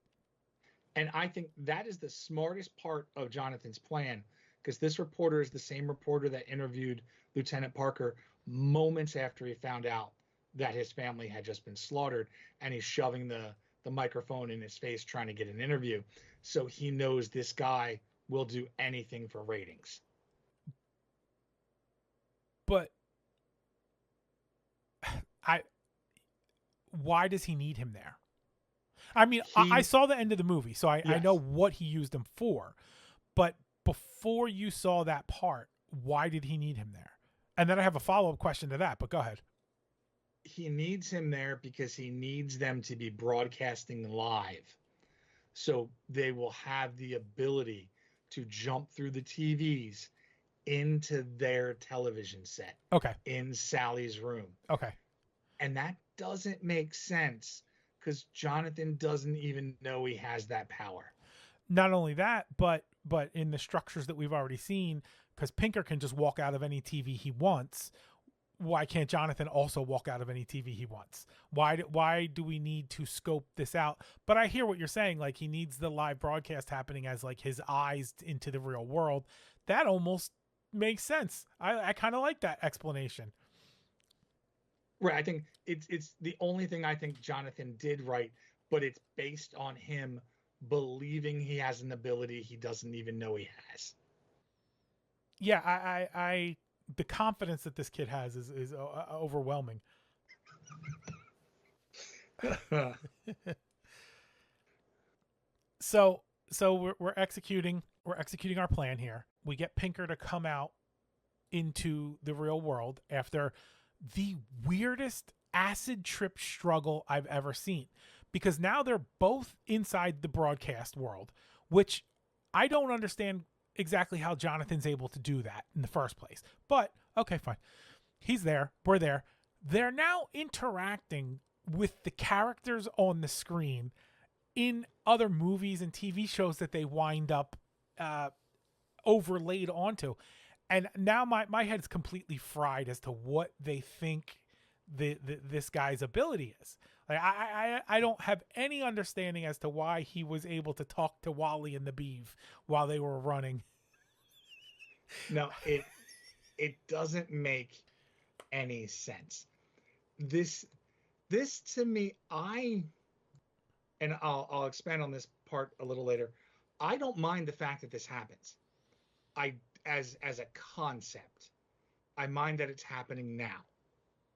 And I think that is the smartest part of Jonathan's plan, because this reporter is the same reporter that interviewed Lieutenant Parker moments after he found out that his family had just been slaughtered, and he's shoving the microphone in his face trying to get an interview. So he knows this guy will do anything for ratings. But why does he need him there? I mean, I saw the end of the movie, so I know what he used him for. But before you saw that part, why did he need him there? And then I have a follow-up question to that, but go ahead. He needs him there because he needs them to be broadcasting live. So they will have the ability to jump through the TVs into their television set. Okay. In Sally's room. Okay. And that doesn't make sense, because Jonathan doesn't even know he has that power. Not only that, but in the structures that we've already seen, because Pinker can just walk out of any TV he wants, why can't Jonathan also walk out of any TV he wants? Why do we need to scope this out? But I hear what you're saying. Like, he needs the live broadcast happening as like his eyes into the real world. That almost makes sense. I kind of like that explanation. Right. I think it's the only thing I think Jonathan did right, but it's based on him believing he has an ability he doesn't even know he has. Yeah, I the confidence that this kid has is overwhelming. So we're executing our plan here. we get Pinker to come out into the real world after the weirdest acid trip struggle I've ever seen, because now they're both inside the broadcast world, which I don't understand exactly how Jonathan's able to do that in the first place. But okay, fine. He's there. We're there. They're now interacting with the characters on the screen in other movies and TV shows that they wind up overlaid onto. And now my head's completely fried as to what they think this guy's ability is. Like I don't have any understanding as to why he was able to talk to Wally and the Beeve while they were running. No, it doesn't make any sense. This to me, I'll expand on this part a little later. I don't mind the fact that this happens. As a concept, I mind that it's happening now,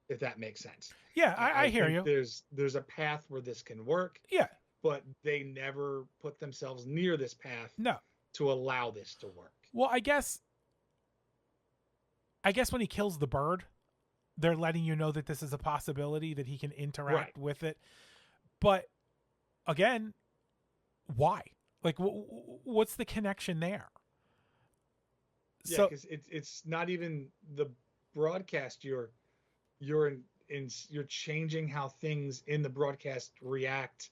if that makes sense. Yeah, I hear you. There's a path where this can work. Yeah. But they never put themselves near this path to allow this to work. Well, I guess when he kills the bird, they're letting you know that this is a possibility, that he can interact with it. But again, why? Like, what's the connection there? Yeah, because it's not even the broadcast. You're changing how things in the broadcast react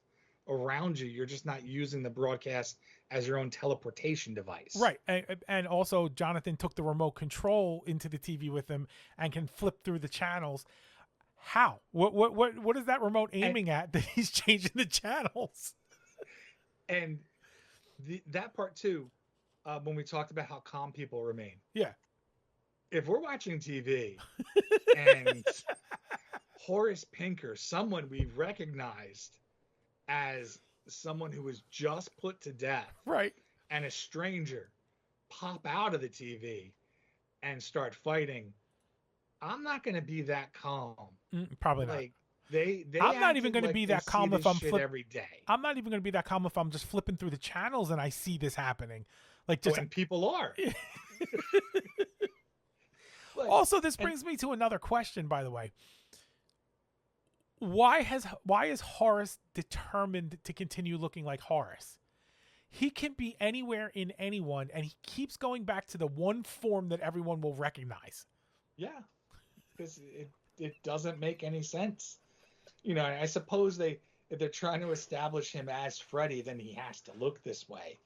around you. You're just not using the broadcast as your own teleportation device. Right. And also Jonathan took the remote control into the TV with him and can flip through the channels. How? What is that remote aiming at that he's changing the channels? And that part too, when we talked about how calm people remain. Yeah. If we're watching TV and Horace Pinker, someone we've recognized as someone who was just put to death, right, and a stranger pop out of the TV and start fighting, I'm not going to be that calm. Probably not. Like I'm not even going to be that calm if I'm every day. I'm not even going to be that calm if I'm just flipping through the channels and I see this happening. Like, just and people are. Also, this brings me to another question, by the way. Why is Horace determined to continue looking like Horace? He can be anywhere in anyone, and he keeps going back to the one form that everyone will recognize. Yeah, because it doesn't make any sense. You know, I suppose if they're trying to establish him as Freddy, then he has to look this way.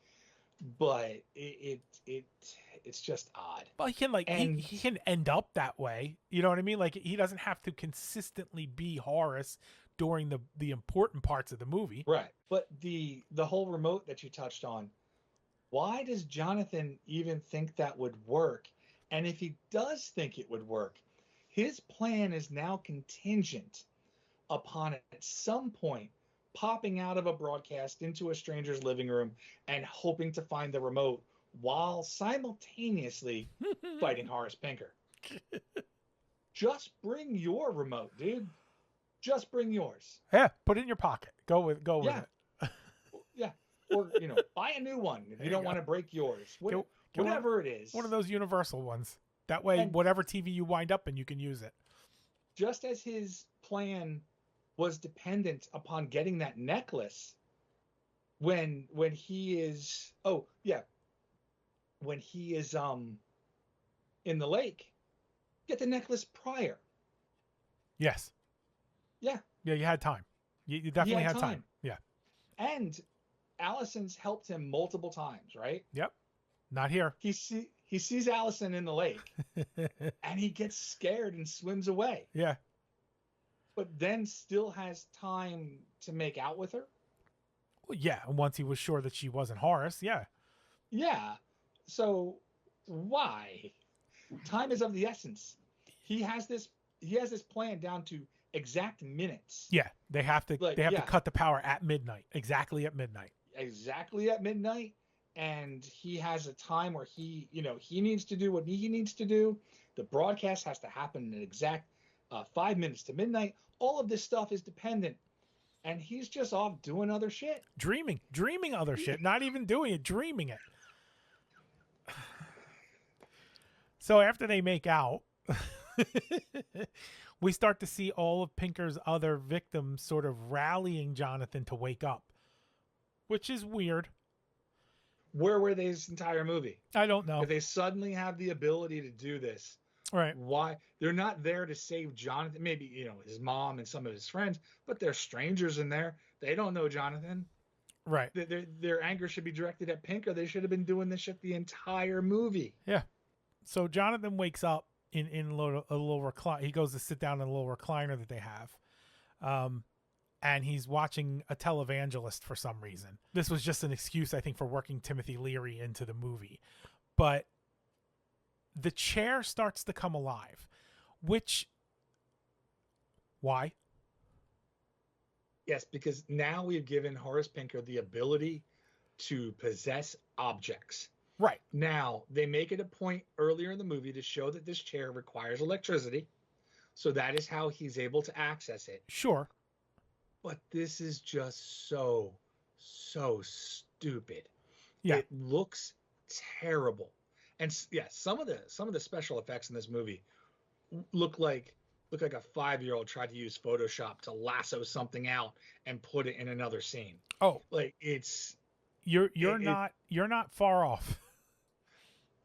But it's just odd. Well, he can he can end up that way. You know what I mean? Like, he doesn't have to consistently be Horace during the important parts of the movie. Right. But the whole remote that you touched on, why does Jonathan even think that would work? And if he does think it would work, his plan is now contingent upon at some point popping out of a broadcast into a stranger's living room and hoping to find the remote while simultaneously fighting Horace Pinker. Just bring your remote, dude. Just bring yours. Yeah, put it in your pocket. Go with it. Yeah. Or, buy a new one if you don't want to break yours. Whatever it is. One of those universal ones. That way, whatever TV you wind up in, you can use it. Just as his plan was dependent upon getting that necklace when he is in the lake, get the necklace prior. Yes. Yeah. Yeah, you had time. You definitely had time. Yeah. And Allison's helped him multiple times, right? Yep. Not here. He sees Allison in the lake and he gets scared and swims away. Yeah. But then still has time to make out with her? Well, yeah, once he was sure that she wasn't Horace, yeah. Yeah. So why? Time is of the essence. He has this plan down to exact minutes. Yeah, they have to to cut the power at midnight. Exactly at midnight. Exactly at midnight. And he has a time where he needs to do what he needs to do. The broadcast has to happen in exact 5 minutes to midnight. All of this stuff is dependent, and he's just off doing other shit. Dreaming other shit. Not even doing it, dreaming it. So after they make out, we start to see all of Pinker's other victims sort of rallying Jonathan to wake up, which is weird. Where were they this entire movie? I don't know. If they suddenly have the ability to do this, Right. why they're not there to save Jonathan? Maybe, his mom and some of his friends, but they're strangers in there. They don't know Jonathan. Right. Their anger should be directed at Pinker. They should have been doing this shit the entire movie. Yeah. So Jonathan wakes up in a little recliner. He goes to sit down in a little recliner that they have. And he's watching a televangelist for some reason. This was just an excuse, I think, for working Timothy Leary into the movie. But the chair starts to come alive, why? Yes, because now we've given Horace Pinker the ability to possess objects. Right. Now, they make it a point earlier in the movie to show that this chair requires electricity. So that is how he's able to access it. Sure. But this is just so stupid. Yeah. It looks terrible. And yeah, some of the special effects in this movie look like a 5-year-old tried to use Photoshop to lasso something out and put it in another scene. Oh, Like it's you're not far off.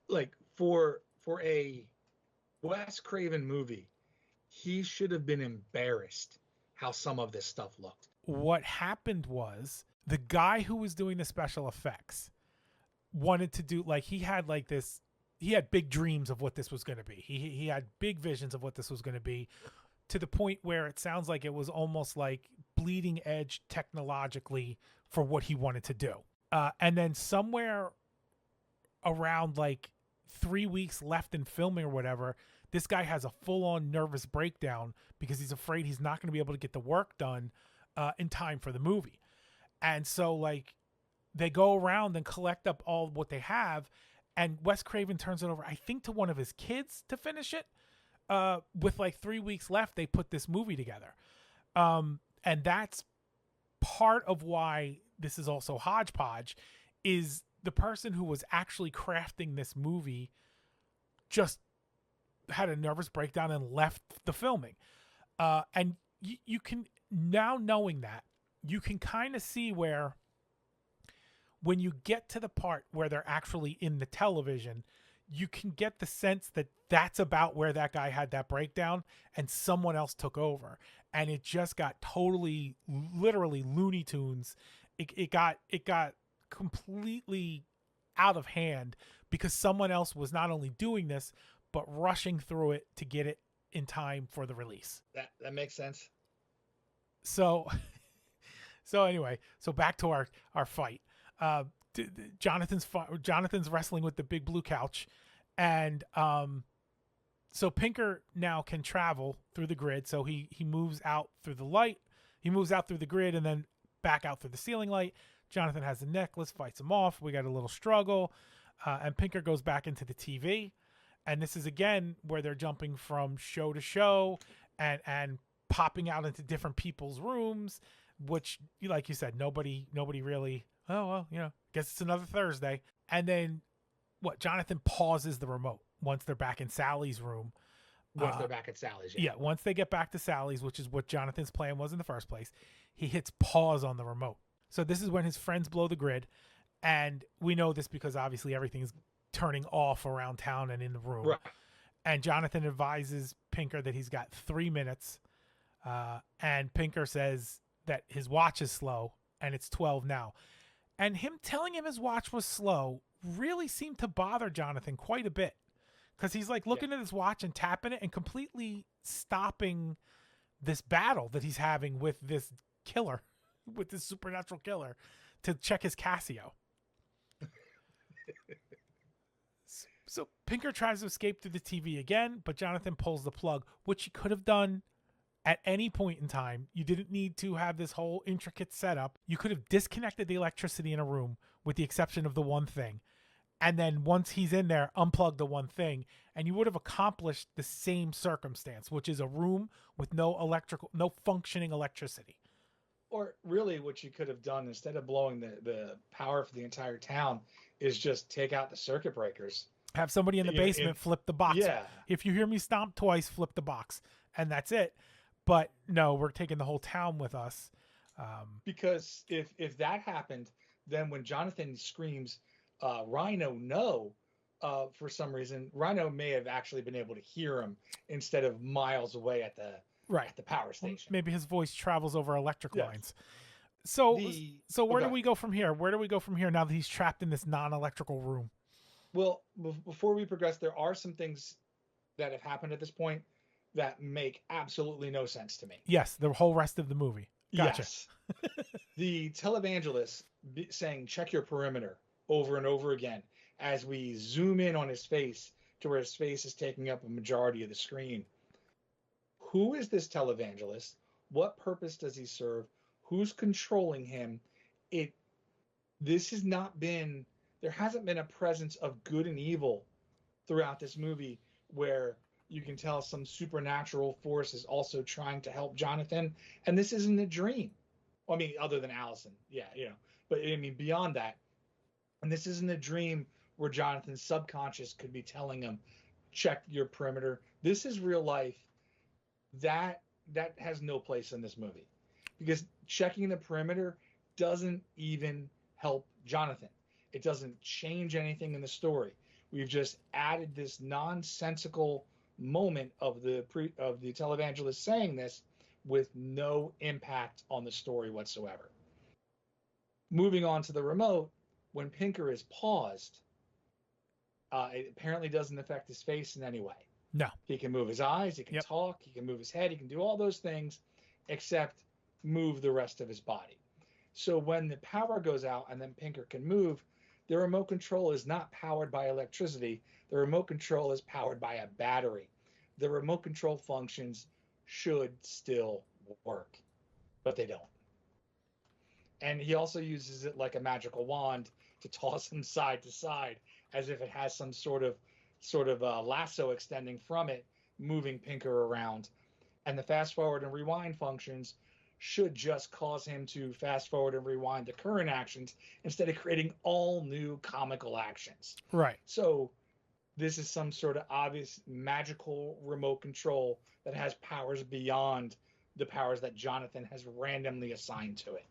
Like for a Wes Craven movie, he should have been embarrassed how some of this stuff looked. What happened was the guy who was doing the special effects wanted to do he had big dreams of what this was going to be. He had big visions of what this was going to be, to the point where it sounds like it was almost like bleeding edge technologically for what he wanted to do. And then somewhere around 3 weeks left in filming or whatever, this guy has a full-on nervous breakdown because he's afraid he's not going to be able to get the work done in time for the movie. And so they go around and collect up all what they have, and Wes Craven turns it over, I think, to one of his kids to finish it. With 3 weeks left, they put this movie together. And that's part of why this is also hodgepodge, is the person who was actually crafting this movie just had a nervous breakdown and left the filming. And you can, now knowing that, you can kind of see where when you get to the part where they're actually in the television, you can get the sense that that's about where that guy had that breakdown and someone else took over. And it just got totally, literally Looney Tunes. It got completely out of hand because someone else was not only doing this, but rushing through it to get it in time for the release. That makes sense. So anyway, so back to our fight. Jonathan's wrestling with the big blue couch, and so Pinker now can travel through the grid. So he moves out through the light, he moves out through the grid, and then back out through the ceiling light. Jonathan has the necklace, fights him off. We got a little struggle, and Pinker goes back into the TV. And this is again where they're jumping from show to show and popping out into different people's rooms, which, like you said, nobody really, oh, well, guess it's another Thursday. And then Jonathan pauses the remote once they're back in Sally's room. Once they're back at Sally's. Yeah, once they get back to Sally's, which is what Jonathan's plan was in the first place, he hits pause on the remote. So this is when his friends blow the grid. And we know this because obviously everything's turning off around town and in the room. Right. And Jonathan advises Pinker that he's got 3 minutes. And Pinker says that his watch is slow and it's 12 now. And him telling him his watch was slow really seemed to bother Jonathan quite a bit. Because he's looking at his watch and tapping it and completely stopping this battle that he's having with this killer, with this supernatural killer, to check his Casio. So Pinker tries to escape through the TV again, but Jonathan pulls the plug, which he could have done at any point in time. You didn't need to have this whole intricate setup. You could have disconnected the electricity in a room with the exception of the one thing. And then once he's in there, unplug the one thing, and you would have accomplished the same circumstance, which is a room with no functioning electricity. Or really what you could have done, instead of blowing the power for the entire town, is just take out the circuit breakers. Have somebody in the basement flip the box. Yeah. If you hear me stomp twice, flip the box, and that's it. But no, we're taking the whole town with us. Because if that happened, then when Jonathan screams, "Rhino, no!" For some reason, Rhino may have actually been able to hear him instead of miles away at the power station. Maybe his voice travels over electric Yeah. lines. So where do we go from here? Where do we go from here now that he's trapped in this non-electrical room? Well, before we progress, there are some things that have happened at this point that make absolutely no sense to me. Yes, the whole rest of the movie. Gotcha. Yes. The televangelist saying, "Check your perimeter," over and over again as we zoom in on his face to where his face is taking up a majority of the screen. Who is this televangelist? What purpose does he serve? Who's controlling him? This has not been, there hasn't been a presence of good and evil throughout this movie where you can tell some supernatural force is also trying to help Jonathan. And this isn't a dream. I mean, other than Allison. Yeah, but I mean, beyond that. And this isn't a dream where Jonathan's subconscious could be telling him, check your perimeter. This is real life. That has no place in this movie. Because checking the perimeter doesn't even help Jonathan. It doesn't change anything in the story. We've just added this nonsensical moment of the televangelist saying this with no impact on the story whatsoever. Moving on to the remote, when Pinker is paused, it apparently doesn't affect his face in any way. No. He can move his eyes, he can talk, he can move his head, he can do all those things except move the rest of his body. So when the power goes out and then Pinker can move, the remote control is not powered by electricity. The remote control is powered by a battery. The remote control functions should still work, but they don't. And he also uses it like a magical wand to toss him side to side as if it has some sort of lasso extending from it, moving Pinker around. And the fast forward and rewind functions should just cause him to fast forward and rewind the current actions instead of creating all new comical actions. Right. So this is some sort of obvious magical remote control that has powers beyond the powers that Jonathan has randomly assigned to it.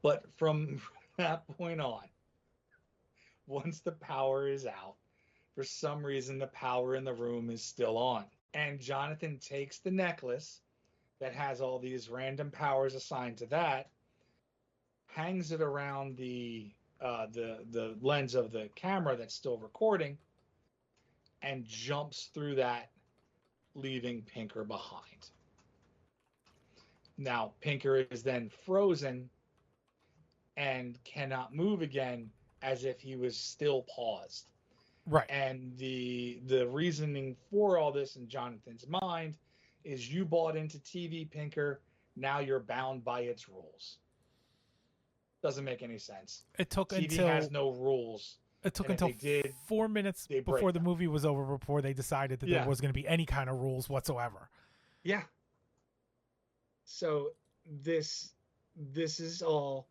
But from that point on, once the power is out, for some reason the power in the room is still on. And Jonathan takes the necklace that has all these random powers assigned to that, hangs it around the lens of the camera that's still recording, and jumps through that, leaving Pinker behind. Now, Pinker is then frozen and cannot move again, as if he was still paused. Right. And the reasoning for all this in Jonathan's mind is, you bought into TV, Pinker. Now you're bound by its rules. Doesn't make any sense. It took TV until has no rules. It took until 4 minutes before the movie was over before they decided that there was going to be any kind of rules whatsoever. Yeah. So this is all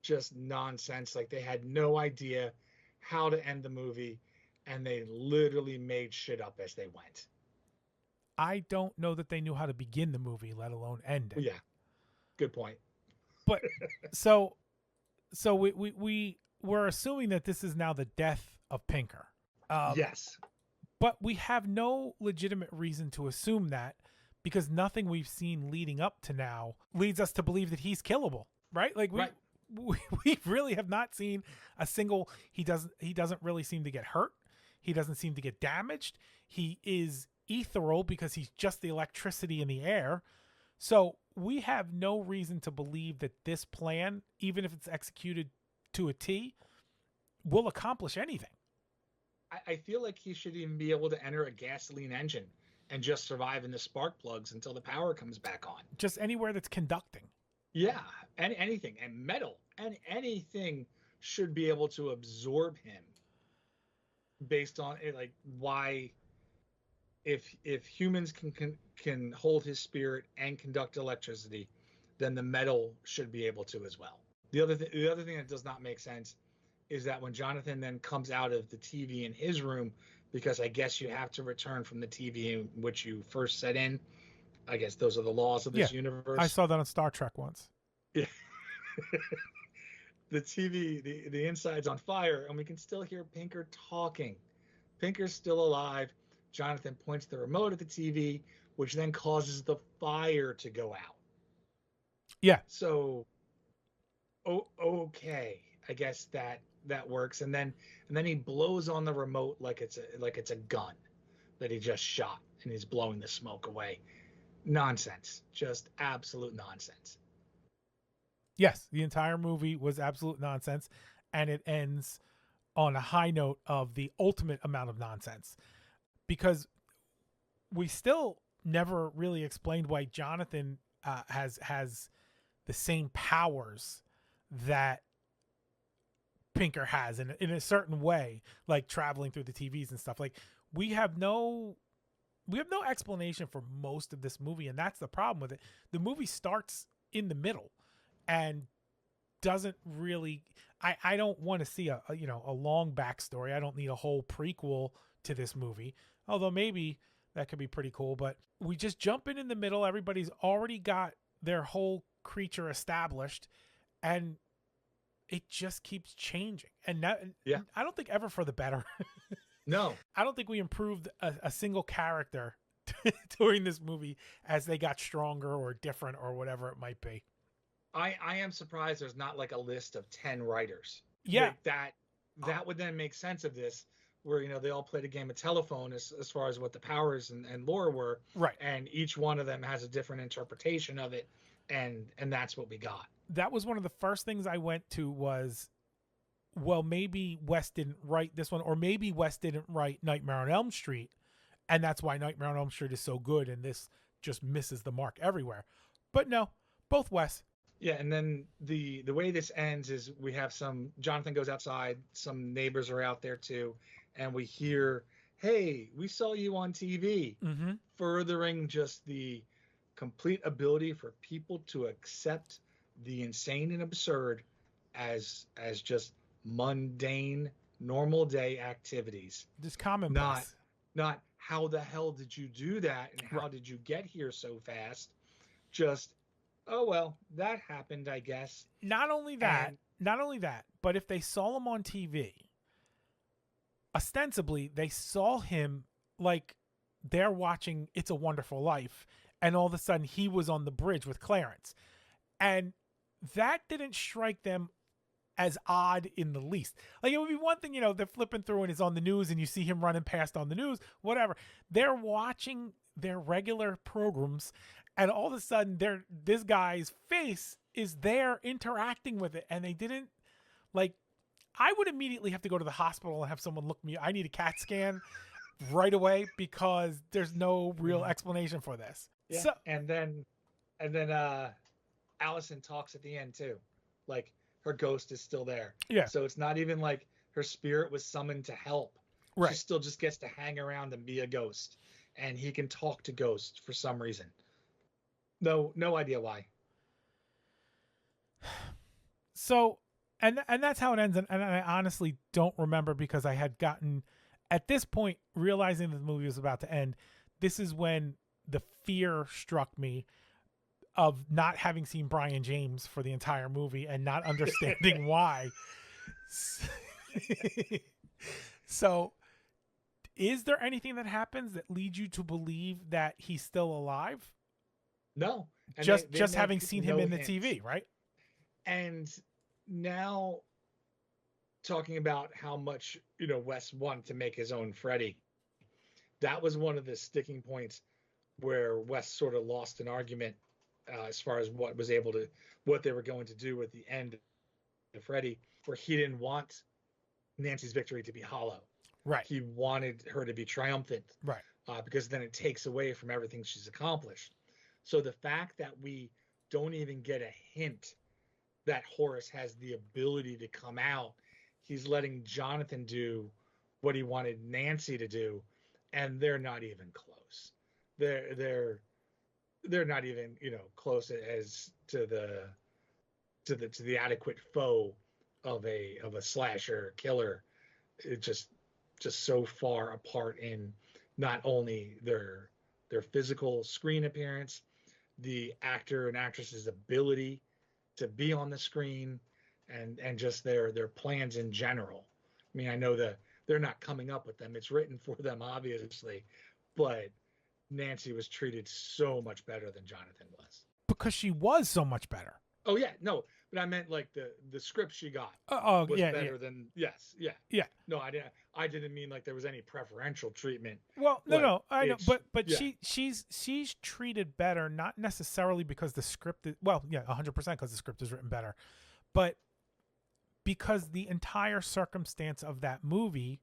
just nonsense. Like, they had no idea how to end the movie, and they literally made shit up as they went. I don't know that they knew how to begin the movie, let alone end it. Yeah, good point. But so we're assuming that this is now the death of Pinker. Yes. But we have no legitimate reason to assume that, because nothing we've seen leading up to now leads us to believe that he's killable, right? Like we really have not seen a single. He doesn't really seem to get hurt. He doesn't seem to get damaged. He is ethereal because he's just the electricity in the air. So we have no reason to believe that this plan, even if it's executed to a T, will accomplish anything. I feel like he should even be able to enter a gasoline engine and just survive in the spark plugs until the power comes back on. Just anywhere that's conducting. Yeah, anything. And metal and anything should be able to absorb him, based on it. Like, why, if humans can hold his spirit and conduct electricity, then the metal should be able to as well. The other thing that does not make sense is that when Jonathan then comes out of the TV in his room, because I guess you have to return from the TV in which you first set in. I guess those are the laws of this universe. I saw that on Star Trek once. Yeah. The TV, the inside's on fire, and we can still hear Pinker talking. Pinker's still alive. Jonathan points the remote at the TV, which then causes the fire to go out. Yeah. So, okay, I guess that works. And then he blows on the remote like it's a gun that he just shot, and he's blowing the smoke away. Nonsense, just absolute nonsense. Yes, the entire movie was absolute nonsense, and it ends on a high note of the ultimate amount of nonsense, because we still never really explained why Jonathan has the same powers that Pinker has in a certain way, like traveling through the TVs and stuff. Like we have no explanation for most of this movie, and that's the problem with it. The movie starts in the middle and doesn't really, I don't want to see a long backstory. I don't need a whole prequel to this movie, although maybe that could be pretty cool. But we just jump in the middle. Everybody's already got their whole creature established, and it just keeps changing. And that, I don't think ever for the better. No, I don't think we improved a single character during this movie as they got stronger or different or whatever it might be. I am surprised there's not like a list of 10 writers. Yeah. Like that would then make sense of this, where, they all played a game of telephone as far as what the powers and lore were. Right. And each one of them has a different interpretation of it. And that's what we got. That was one of the first things I went to was, well, maybe Wes didn't write this one, or maybe Wes didn't write Nightmare on Elm Street, and that's why Nightmare on Elm Street is so good, and this just misses the mark everywhere. But no, both Wes. Yeah, and then the way this ends is we have Jonathan goes outside, some neighbors are out there too, and we hear, "Hey, we saw you on TV," furthering just the complete ability for people to accept the insane and absurd as just mundane, normal day activities. Just commonplace. Not how the hell did you do that and how did you get here so fast? Just, oh well, that happened, I guess. Not only that, but if they saw him on TV, ostensibly they saw him like they're watching It's a Wonderful Life, and all of a sudden he was on the bridge with Clarence. And that didn't strike them as odd in the least. Like, it would be one thing, they're flipping through and it's on the news and you see him running past on the news, whatever. They're watching their regular programs, and all of a sudden this guy's face is there interacting with it. And they didn't, like, I would immediately have to go to the hospital and have someone look me. I need a CAT scan right away because there's no real explanation for this. Yeah. So, and then Allison talks at the end too. Like, her ghost is still there. Yeah. So it's not even like her spirit was summoned to help. Right. She still just gets to hang around and be a ghost. And he can talk to ghosts for some reason. No idea why. So, and that's how it ends. And I honestly don't remember, because I had gotten, at this point, realizing that the movie was about to end, this is when the fear struck me of not having seen Brian James for the entire movie and not understanding why. So, is there anything that happens that leads you to believe that he's still alive? No. And just having seen him in the TV, right? And now, talking about how much, Wes wanted to make his own Freddy, that was one of the sticking points where Wes sort of lost an argument as far as what they were going to do at the end of Freddy, where he didn't want Nancy's victory to be hollow. Right. He wanted her to be triumphant. Right. Because then it takes away from everything she's accomplished. So the fact that we don't even get a hint that Horace has the ability to come out, he's letting Jonathan do what he wanted Nancy to do, and they're not even close. They're not even close as to the adequate foe of a slasher killer. It just so far apart in not only their physical screen appearance, the actor and actress's ability to be on the screen, and just their plans in general. I mean, I know that they're not coming up with them. It's written for them, obviously, but Nancy was treated so much better than Jonathan was. Because she was so much better. Oh yeah, no, but I meant like the script she got was better than yeah. No, I didn't mean like there was any preferential treatment. Well, no, I know, but yeah. she's treated better, not necessarily because the script is, well, yeah, 100% because the script is written better, but because the entire circumstance of that movie,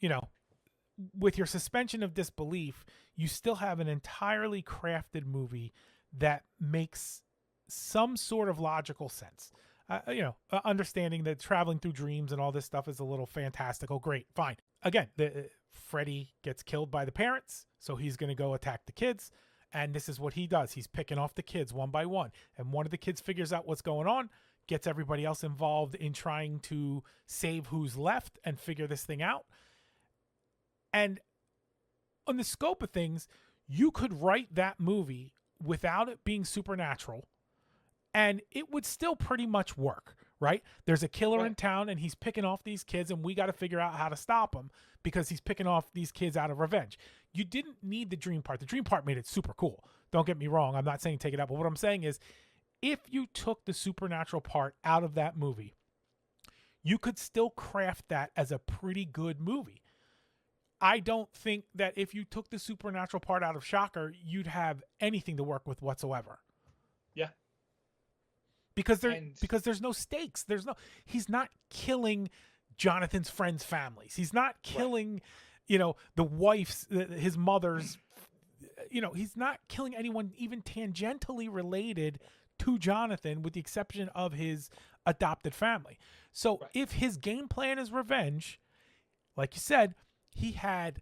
you know, with your suspension of disbelief, you still have an entirely crafted movie that makes some sort of logical sense. Understanding that traveling through dreams and all this stuff is a little fantastical. Great, fine. Again, Freddy gets killed by the parents, so he's going to go attack the kids. And this is what he does. He's picking off the kids one by one. And one of the kids figures out what's going on, gets everybody else involved in trying to save who's left and figure this thing out. And on the scope of things, you could write that movie without it being supernatural, and it would still pretty much work, right? There's a killer in town, and he's picking off these kids, and we got to figure out how to stop him because he's picking off these kids out of revenge. You didn't need the dream part. The dream part made it super cool. Don't get me wrong. I'm not saying take it out, but what I'm saying is if you took the supernatural part out of that movie, you could still craft that as a pretty good movie. I don't think that if you took the supernatural part out of Shocker, you'd have anything to work with whatsoever. Yeah. Because there's no stakes. He's not killing Jonathan's friends' families. He's not killing, the wife's, his mother's, he's not killing anyone even tangentially related to Jonathan with the exception of his adopted family. So if his game plan is revenge, like you said, he had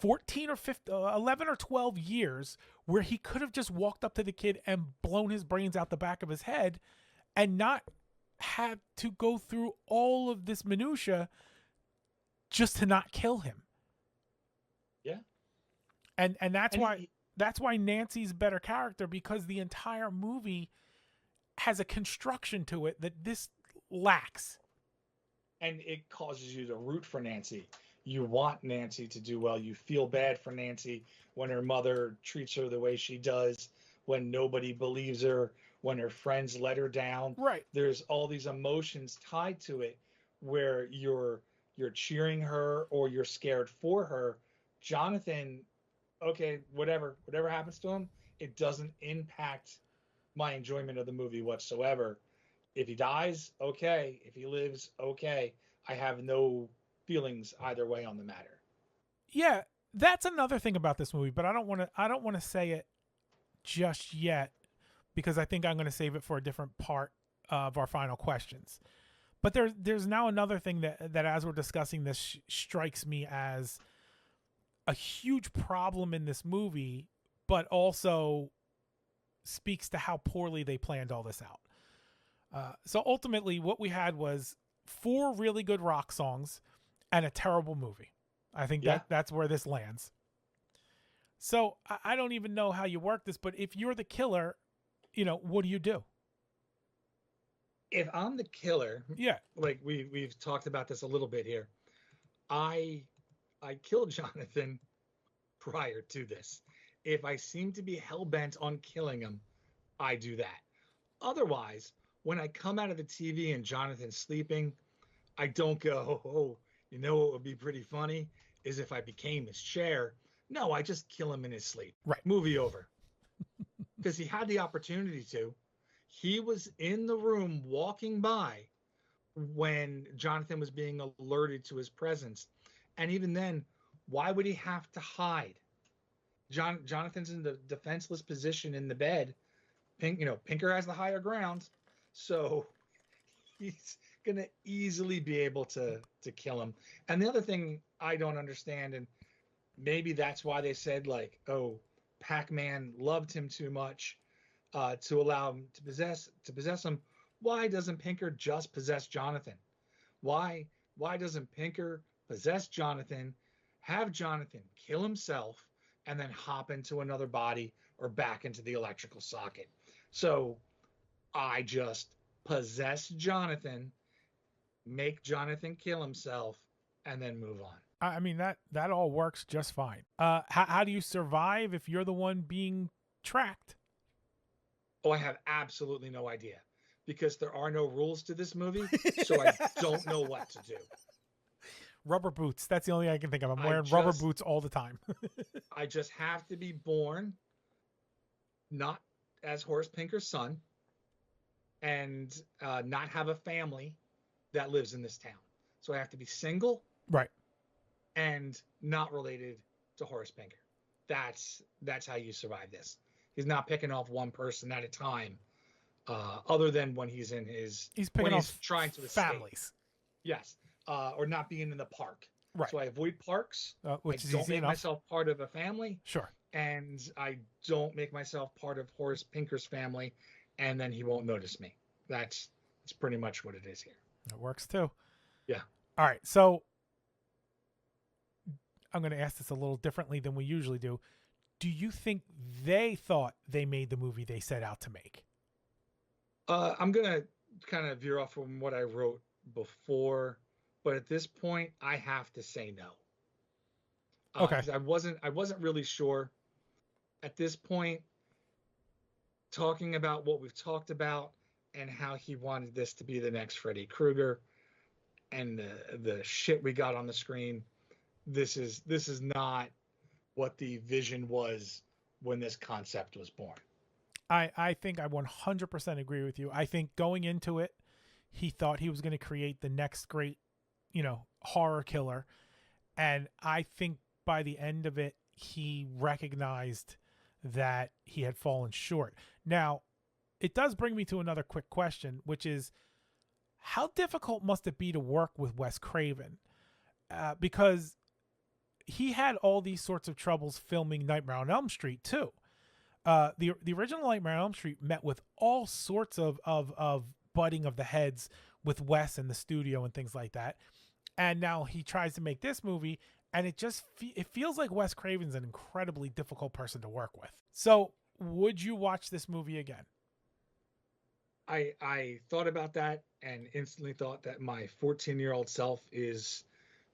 14 or 15, 11 or 12 years where he could have just walked up to the kid and blown his brains out the back of his head and not had to go through all of this minutia just to not kill him. Yeah. And that's why Nancy's a better character, because the entire movie has a construction to it that this lacks. And it causes you to root for Nancy. You want Nancy to do well. You feel bad for Nancy when her mother treats her the way she does, when nobody believes her, when her friends let her down. Right. There's all these emotions tied to it where you're cheering her or you're scared for her. Jonathan, okay, whatever happens to him, it doesn't impact my enjoyment of the movie whatsoever. If he dies, okay. If he lives, okay. I have no feelings either way on the matter. Yeah, that's another thing about this movie, but I don't want to say it just yet because I think I'm going to save it for a different part of our final questions. But there's now another thing that as we're discussing this strikes me as a huge problem in this movie, but also speaks to how poorly they planned all this out. So ultimately what we had was 4 really good rock songs and a terrible movie. I think that's where this lands. So I don't even know how you work this, but if you're the killer, what do? If I'm the killer, yeah, like we've talked about this a little bit here, I killed Jonathan prior to this. If I seem to be hell-bent on killing him, I do that. Otherwise, when I come out of the TV and Jonathan's sleeping, I don't go, oh, what would be pretty funny is if I became his chair. No, I just kill him in his sleep. Right. Movie over. Because he had the opportunity to. He was in the room walking by when Jonathan was being alerted to his presence. And even then, why would he have to hide? Jonathan's in the defenseless position in the bed. Pinker has the higher ground. So he's going to easily be able to kill him. And the other thing I don't understand, and maybe that's why they said, like, oh, Pac-Man loved him too much to allow him to possess him. why doesn't Pinker just possess Jonathan? Why doesn't Pinker possess Jonathan, have Jonathan kill himself, and then hop into another body or back into the electrical socket? So I just possess Jonathan, make Jonathan kill himself, and then move on. I mean, that all works just fine. How do you survive if you're the one being tracked? Oh, I have absolutely no idea, because there are no rules to this movie, so I don't know what to do. Rubber boots. That's the only thing I can think of. I'm wearing rubber boots all the time. I just have to be born not as Horace Pinker's son, and not have a family that lives in this town. So I have to be single, right, and not related to Horace Pinker. That's how you survive this. He's not picking off one person at a time, other than when he's in his. He's picking off trying to escape. families. Yes, or not being in the park. Right. So I avoid parks. Which is don't easy make enough. myself part of a family. Sure. And I don't make myself part of Horace Pinker's family, and then he won't notice me. That's pretty much what it is here. That works too. Yeah. All right. So I'm going to ask this a little differently than we usually do. Do you think they thought they made the movie they set out to make? I'm going to kind of veer off from what I wrote before, but at this point, I have to say no. Okay. 'Cause I wasn't really sure. At this point, talking about what we've talked about and how he wanted this to be the next Freddy Krueger, and the shit we got on the screen, this is not what the vision was when this concept was born. I think I 100% agree with you. I think going into it, he thought he was going to create the next great, horror killer. And I think by the end of it, he recognized that he had fallen short. Now, it does bring me to another quick question, which is, how difficult must it be to work with Wes Craven? Because he had all these sorts of troubles filming Nightmare on Elm Street too. The original Nightmare on Elm Street met with all sorts of butting of the heads with Wes in the studio and things like that. And now he tries to make this movie, and it just it feels like Wes Craven's an incredibly difficult person to work with. So would you watch this movie again? I thought about that and instantly thought that my 14-year-old self is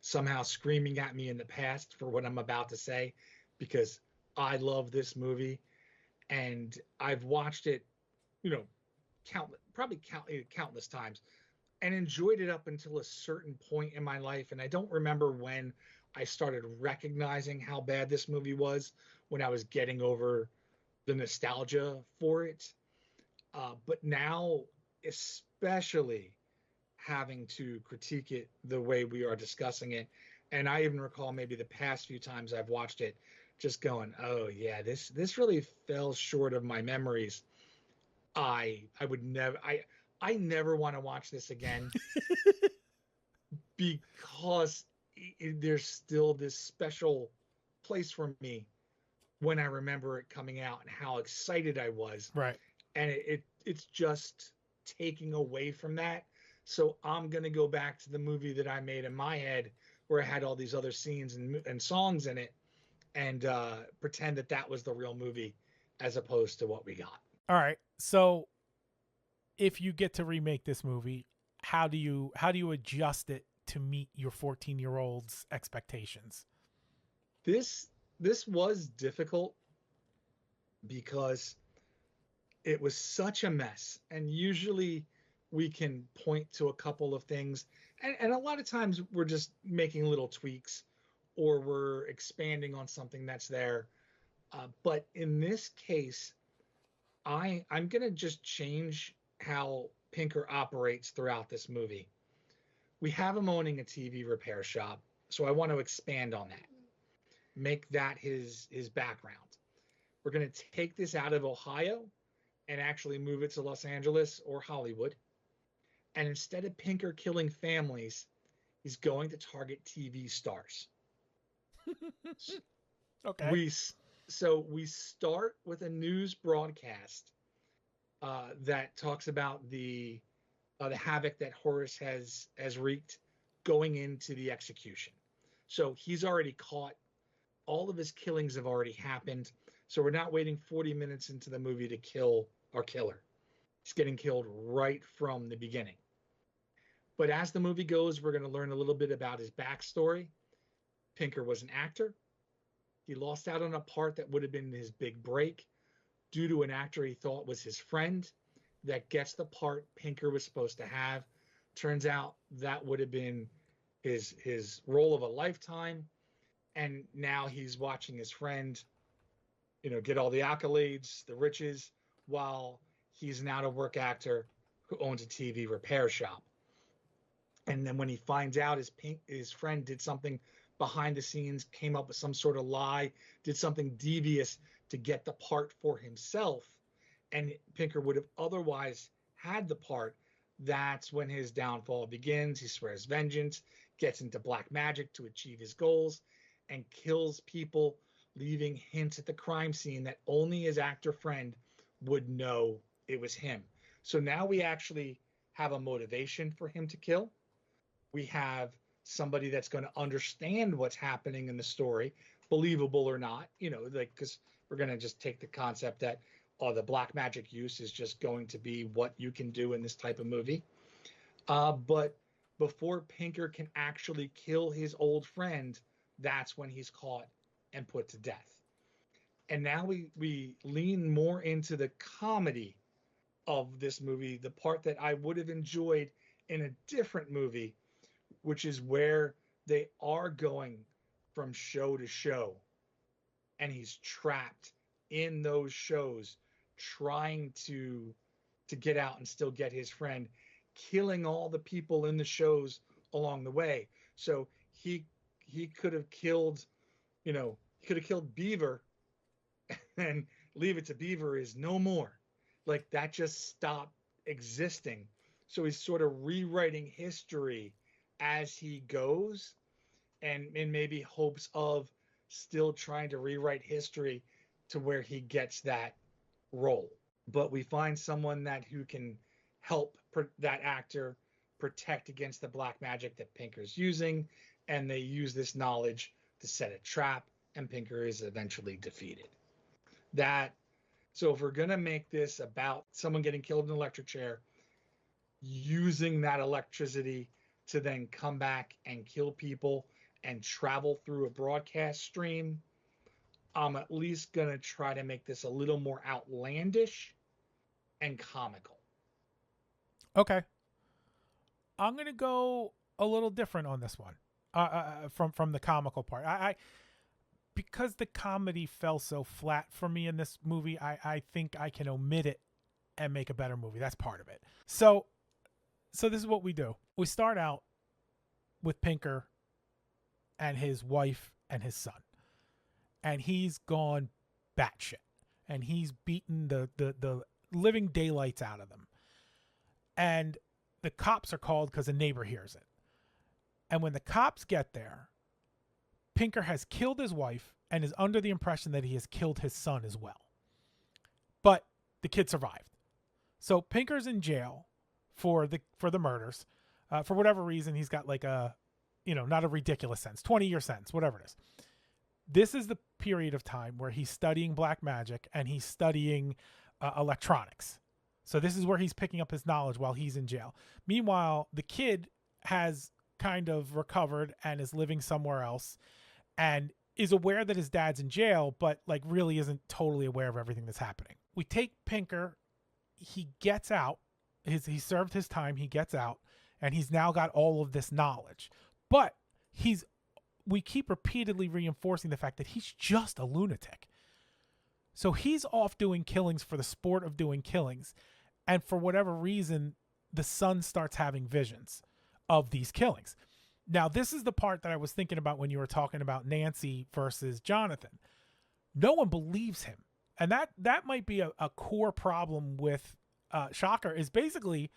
somehow screaming at me in the past for what I'm about to say, because I love this movie and I've watched it, countless times, and enjoyed it up until a certain point in my life. And I don't remember when I started recognizing how bad this movie was, when I was getting over the nostalgia for it. But now, especially having to critique it the way we are discussing it, and I even recall maybe the past few times I've watched it, just going, oh yeah, this really fell short of my memories. I never want to watch this again because there's still this special place for me when I remember it coming out and how excited I was. Right. And it's just taking away from that. So I'm going to go back to the movie that I made in my head, where I had all these other scenes and songs in it, and pretend that was the real movie as opposed to what we got. All right. So if you get to remake this movie, how do you adjust it to meet your 14-year-old's expectations? This was difficult because it was such a mess. And usually we can point to a couple of things. And a lot of times we're just making little tweaks, or we're expanding on something that's there. But in this case, I'm going to just change how Pinker operates throughout this movie. We have him owning a TV repair shop, so I want to expand on that. Make that his background. We're going to take this out of Ohio and actually move it to Los Angeles or Hollywood. And instead of Pinker killing families, he's going to target TV stars. Okay. We start with a news broadcast that talks about the the havoc that Horace has wreaked going into the execution. So he's already caught. All of his killings have already happened. So we're not waiting 40 minutes into the movie to kill our killer. He's getting killed right from the beginning. But as the movie goes, we're going to learn a little bit about his backstory. Pinker was an actor. He lost out on a part that would have been his big break due to an actor he thought was his friend that gets the part Pinker was supposed to have. Turns out that would have been his role of a lifetime. And now he's watching his friend, get all the accolades, the riches, while he's an out-of-work actor who owns a TV repair shop. And then when he finds out his friend did something behind the scenes, came up with some sort of lie, did something devious to get the part for himself, and Pinker would have otherwise had the part, that's when his downfall begins. He swears vengeance, gets into black magic to achieve his goals, and kills people, leaving hints at the crime scene that only his actor friend would know it was him. So now we actually have a motivation for him to kill. We have somebody that's going to understand what's happening in the story, believable or not, because we're going to just take the concept that the black magic use is just going to be what you can do in this type of movie. But before Pinker can actually kill his old friend, that's when he's caught and put to death. And now we lean more into the comedy of this movie, the part that I would have enjoyed in a different movie, which is where they are going from show to show, and he's trapped in those shows trying to get out and still get his friend, killing all the people in the shows along the way. So he could have killed, Beaver, and Leave It to Beaver is no more. Like, that just stopped existing. So he's sort of rewriting history as he goes, and in maybe hopes of still trying to rewrite history to where he gets that role. But we find someone who can help that actor protect against the black magic that Pinker's using, and they use this knowledge to set a trap, and Pinker is eventually defeated. So if we're going to make this about someone getting killed in an electric chair, using that electricity to then come back and kill people and travel through a broadcast stream, I'm at least going to try to make this a little more outlandish and comical. Okay. I'm going to go a little different on this one from the comical part. I because the comedy fell so flat for me in this movie, I think I can omit it and make a better movie. That's part of it. So this is what we do. We start out with Pinker and his wife and his son. And he's gone batshit. And he's beaten the living daylights out of them. And the cops are called because a neighbor hears it. And when the cops get there, Pinker has killed his wife and is under the impression that he has killed his son as well. But the kid survived. So Pinker's in jail for the murders. For whatever reason, he's got like a, not a ridiculous sentence, 20-year sentence, whatever it is. This is the period of time where he's studying black magic and he's studying electronics. So this is where he's picking up his knowledge while he's in jail. Meanwhile, the kid has kind of recovered and is living somewhere else and is aware that his dad's in jail, but like really isn't totally aware of everything that's happening. We take Pinker, he gets out, he served his time, he gets out, and he's now got all of this knowledge. But we keep repeatedly reinforcing the fact that he's just a lunatic. So he's off doing killings for the sport of doing killings. And for whatever reason, the son starts having visions of these killings. Now, this is the part that I was thinking about when you were talking about Nancy versus Jonathan. No one believes him. And that might be a core problem with Shocker, is basically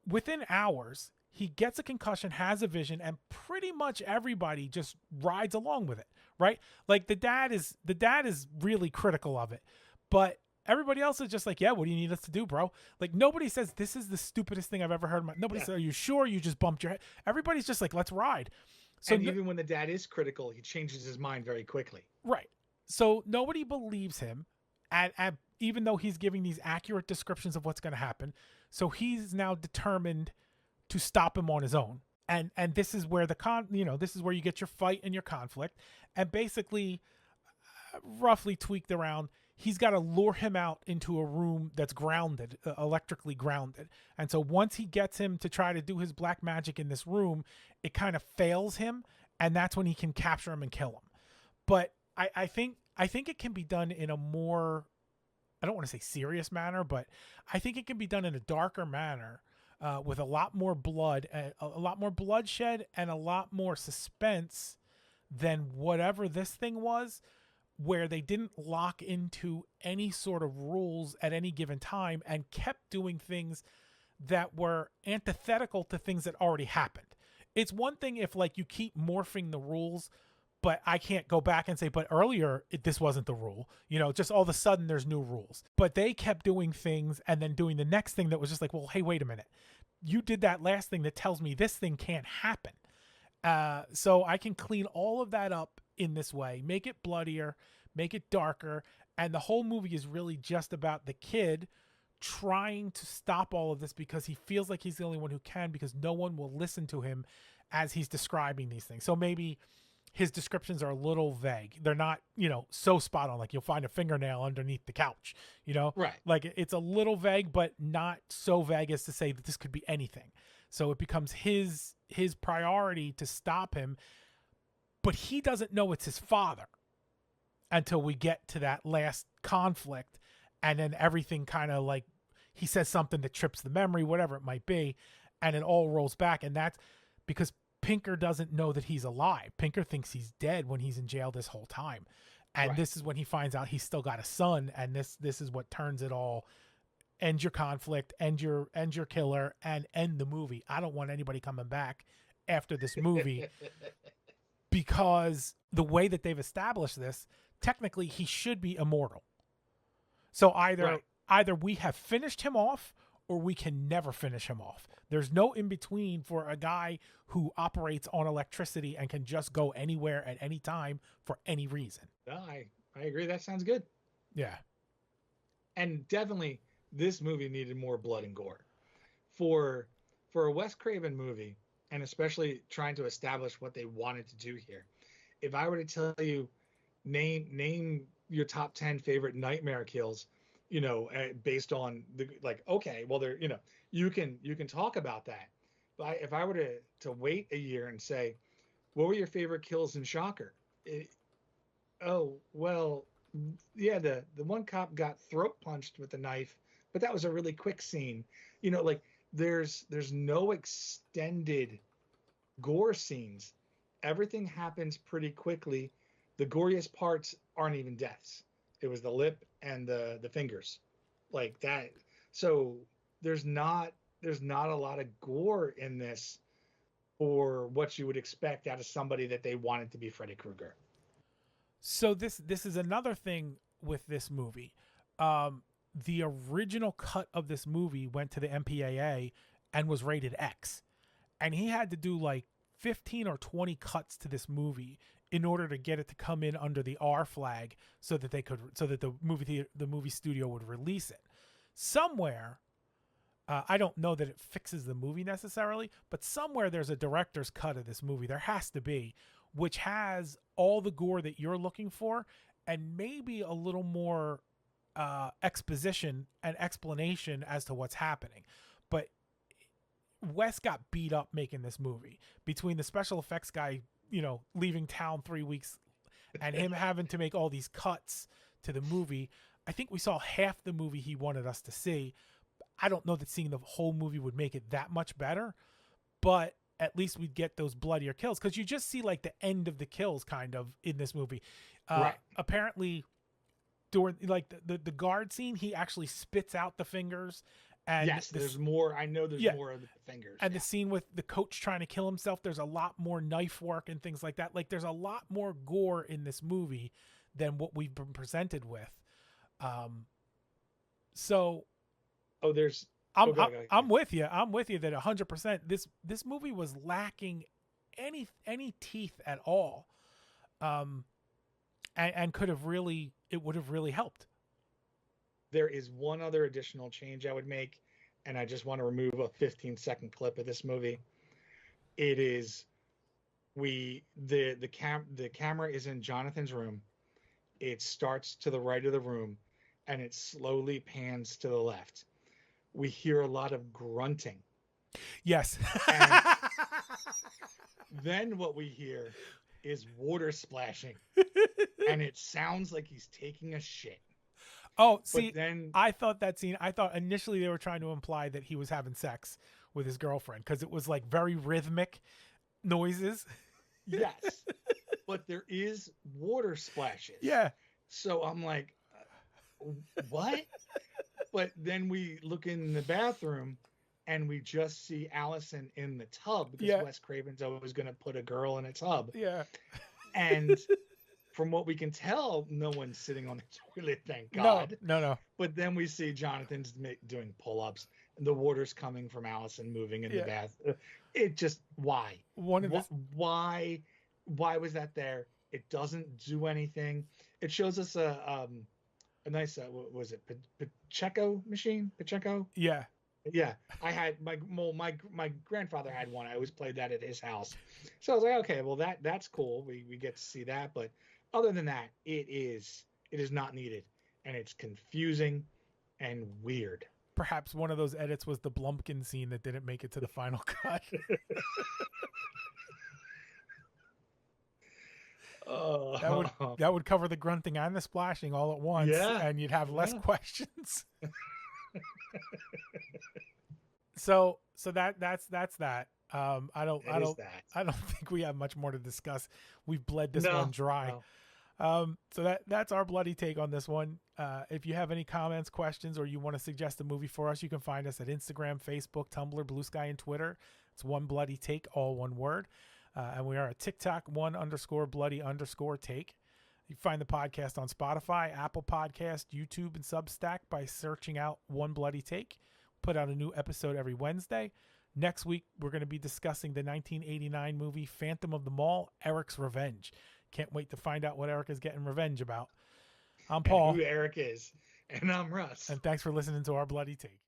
within hours, he gets a concussion, has a vision, and pretty much everybody just rides along with it, right? Like the dad is really critical of it, but Everybody else is just like, yeah, what do you need us to do, bro? Like, nobody says this is the stupidest thing I've ever heard. Nobody says, are you sure you just bumped your head? Everybody's just like, let's ride. So and even when the dad is critical, he changes his mind very quickly. Right. So nobody believes him, even though he's giving these accurate descriptions of what's going to happen. So he's now determined to stop him on his own. And this is where this is where you get your fight and your conflict. And basically, roughly tweaked around, he's got to lure him out into a room that's grounded, electrically grounded. And so once he gets him to try to do his black magic in this room, it kind of fails him, and that's when he can capture him and kill him. But I think it can be done in a more, I don't want to say serious manner, but I think it can be done in a darker manner, with a lot more blood, a lot more bloodshed, and a lot more suspense than whatever this thing was, where they didn't lock into any sort of rules at any given time and kept doing things that were antithetical to things that already happened. It's one thing if like you keep morphing the rules, but I can't go back and say, but earlier this wasn't the rule, just all of a sudden there's new rules. But they kept doing things and then doing the next thing that was just like, well, hey, wait a minute. You did that last thing that tells me this thing can't happen. So I can clean all of that up in this way, make it bloodier, make it darker. And the whole movie is really just about the kid trying to stop all of this because he feels like he's the only one who can, because no one will listen to him as he's describing these things. So maybe his descriptions are a little vague. They're not, so spot on. Like you'll find a fingernail underneath the couch, Right. Like it's a little vague, but not so vague as to say that this could be anything. So it becomes his priority to stop him, but he doesn't know it's his father until we get to that last conflict. And then everything kind of like, he says something that trips the memory, whatever it might be. And it all rolls back. And that's because Pinker doesn't know that he's alive. Pinker thinks he's dead when he's in jail this whole time. And Right. This is when he finds out he's still got a son. And this is what turns it all. End your conflict, end your killer, and end the movie. I don't want anybody coming back after this movie because the way that they've established this, technically he should be immortal. So either we have finished him off or we can never finish him off. There's no in between for a guy who operates on electricity and can just go anywhere at any time for any reason. No, I agree. That sounds good. Yeah. And definitely this movie needed more blood and gore. For a Wes Craven movie, and especially trying to establish what they wanted to do here, if I were to tell you, name your top 10 favorite nightmare kills, based on okay, well, they're, you can talk about that. But if I were to wait a year and say, what were your favorite kills in Shocker? The one cop got throat punched with a knife, but that was a really quick scene. There's no extended gore scenes. Everything happens pretty quickly. The goriest parts aren't even deaths. It was the lip and the fingers, like that. So there's not a lot of gore in this for what you would expect out of somebody that they wanted to be Freddy Krueger. So this is another thing with this movie. The original cut of this movie went to the MPAA and was rated X. And he had to do like 15 or 20 cuts to this movie in order to get it to come in under the R flag so that the movie studio would release it. Somewhere, I don't know that it fixes the movie necessarily, but somewhere there's a director's cut of this movie. There has to be, which has all the gore that you're looking for and maybe a little more exposition and explanation as to what's happening. But Wes got beat up making this movie, between the special effects guy, leaving town 3 weeks and him having to make all these cuts to the movie. I think we saw half the movie he wanted us to see. I don't know that seeing the whole movie would make it that much better, but at least we'd get those bloodier kills, because you just see like the end of the kills kind of in this movie. Right. Apparently during like the guard scene, he actually spits out the fingers. And yes, there's more. I know there's more of the fingers. And the scene with the coach trying to kill himself, there's a lot more knife work and things like that. Like there's a lot more gore in this movie than what we've been presented with. So there's. I'm go ahead. I'm with you. I'm with you that 100%. This movie was lacking any teeth at all, and could have really it would have really helped. There is one other additional change I would make, and I just want to remove a 15-second clip of this movie. It is the camera is in Jonathan's room. It starts to the right of the room, and it slowly pans to the left. We hear a lot of grunting. Yes. And then what we hear is water splashing, and it sounds like he's taking a shit. Oh, see, But then I thought initially they were trying to imply that he was having sex with his girlfriend because it was like very rhythmic noises. yes, but there is water splashes. Yeah. So I'm like, what? But then we look in the bathroom and we just see Allison in the tub because Wes Craven's always going to put a girl in a tub. Yeah. And from what we can tell, no one's sitting on the toilet, thank God. No. But then we see Jonathan's doing pull-ups and the water's coming from Allison moving in the bath. It just, why? Why was that there? It doesn't do anything. It shows us a nice, what was it, Pacheco machine? Pacheco? Yeah. Yeah, I had my grandfather had one. I always played that at his house. So I was like, okay, well that's cool. We get to see that, but other than that, it is not needed, and it's confusing and weird. Perhaps one of those edits was the Blumpkin scene that didn't make it to the final cut. That would cover the grunting and the splashing all at once, and you'd have less questions. So that's that. I don't think we have much more to discuss. We've bled this one dry. No. So that's our bloody take on this one. If you have any comments, questions, or you want to suggest a movie for us, you can find us at Instagram, Facebook, Tumblr, Blue Sky, and Twitter. It's One Bloody Take, all one word. And we are at TikTok, _bloody_take. You can find the podcast on Spotify, Apple Podcast, YouTube, and Substack by searching out One Bloody Take. Put out a new episode every Wednesday. Next week, we're going to be discussing the 1989 movie Phantom of the Mall, Eric's Revenge. Can't wait to find out what Eric is getting revenge about. I'm Paul. And who Eric is. And I'm Russ. And thanks for listening to our Bloody Take.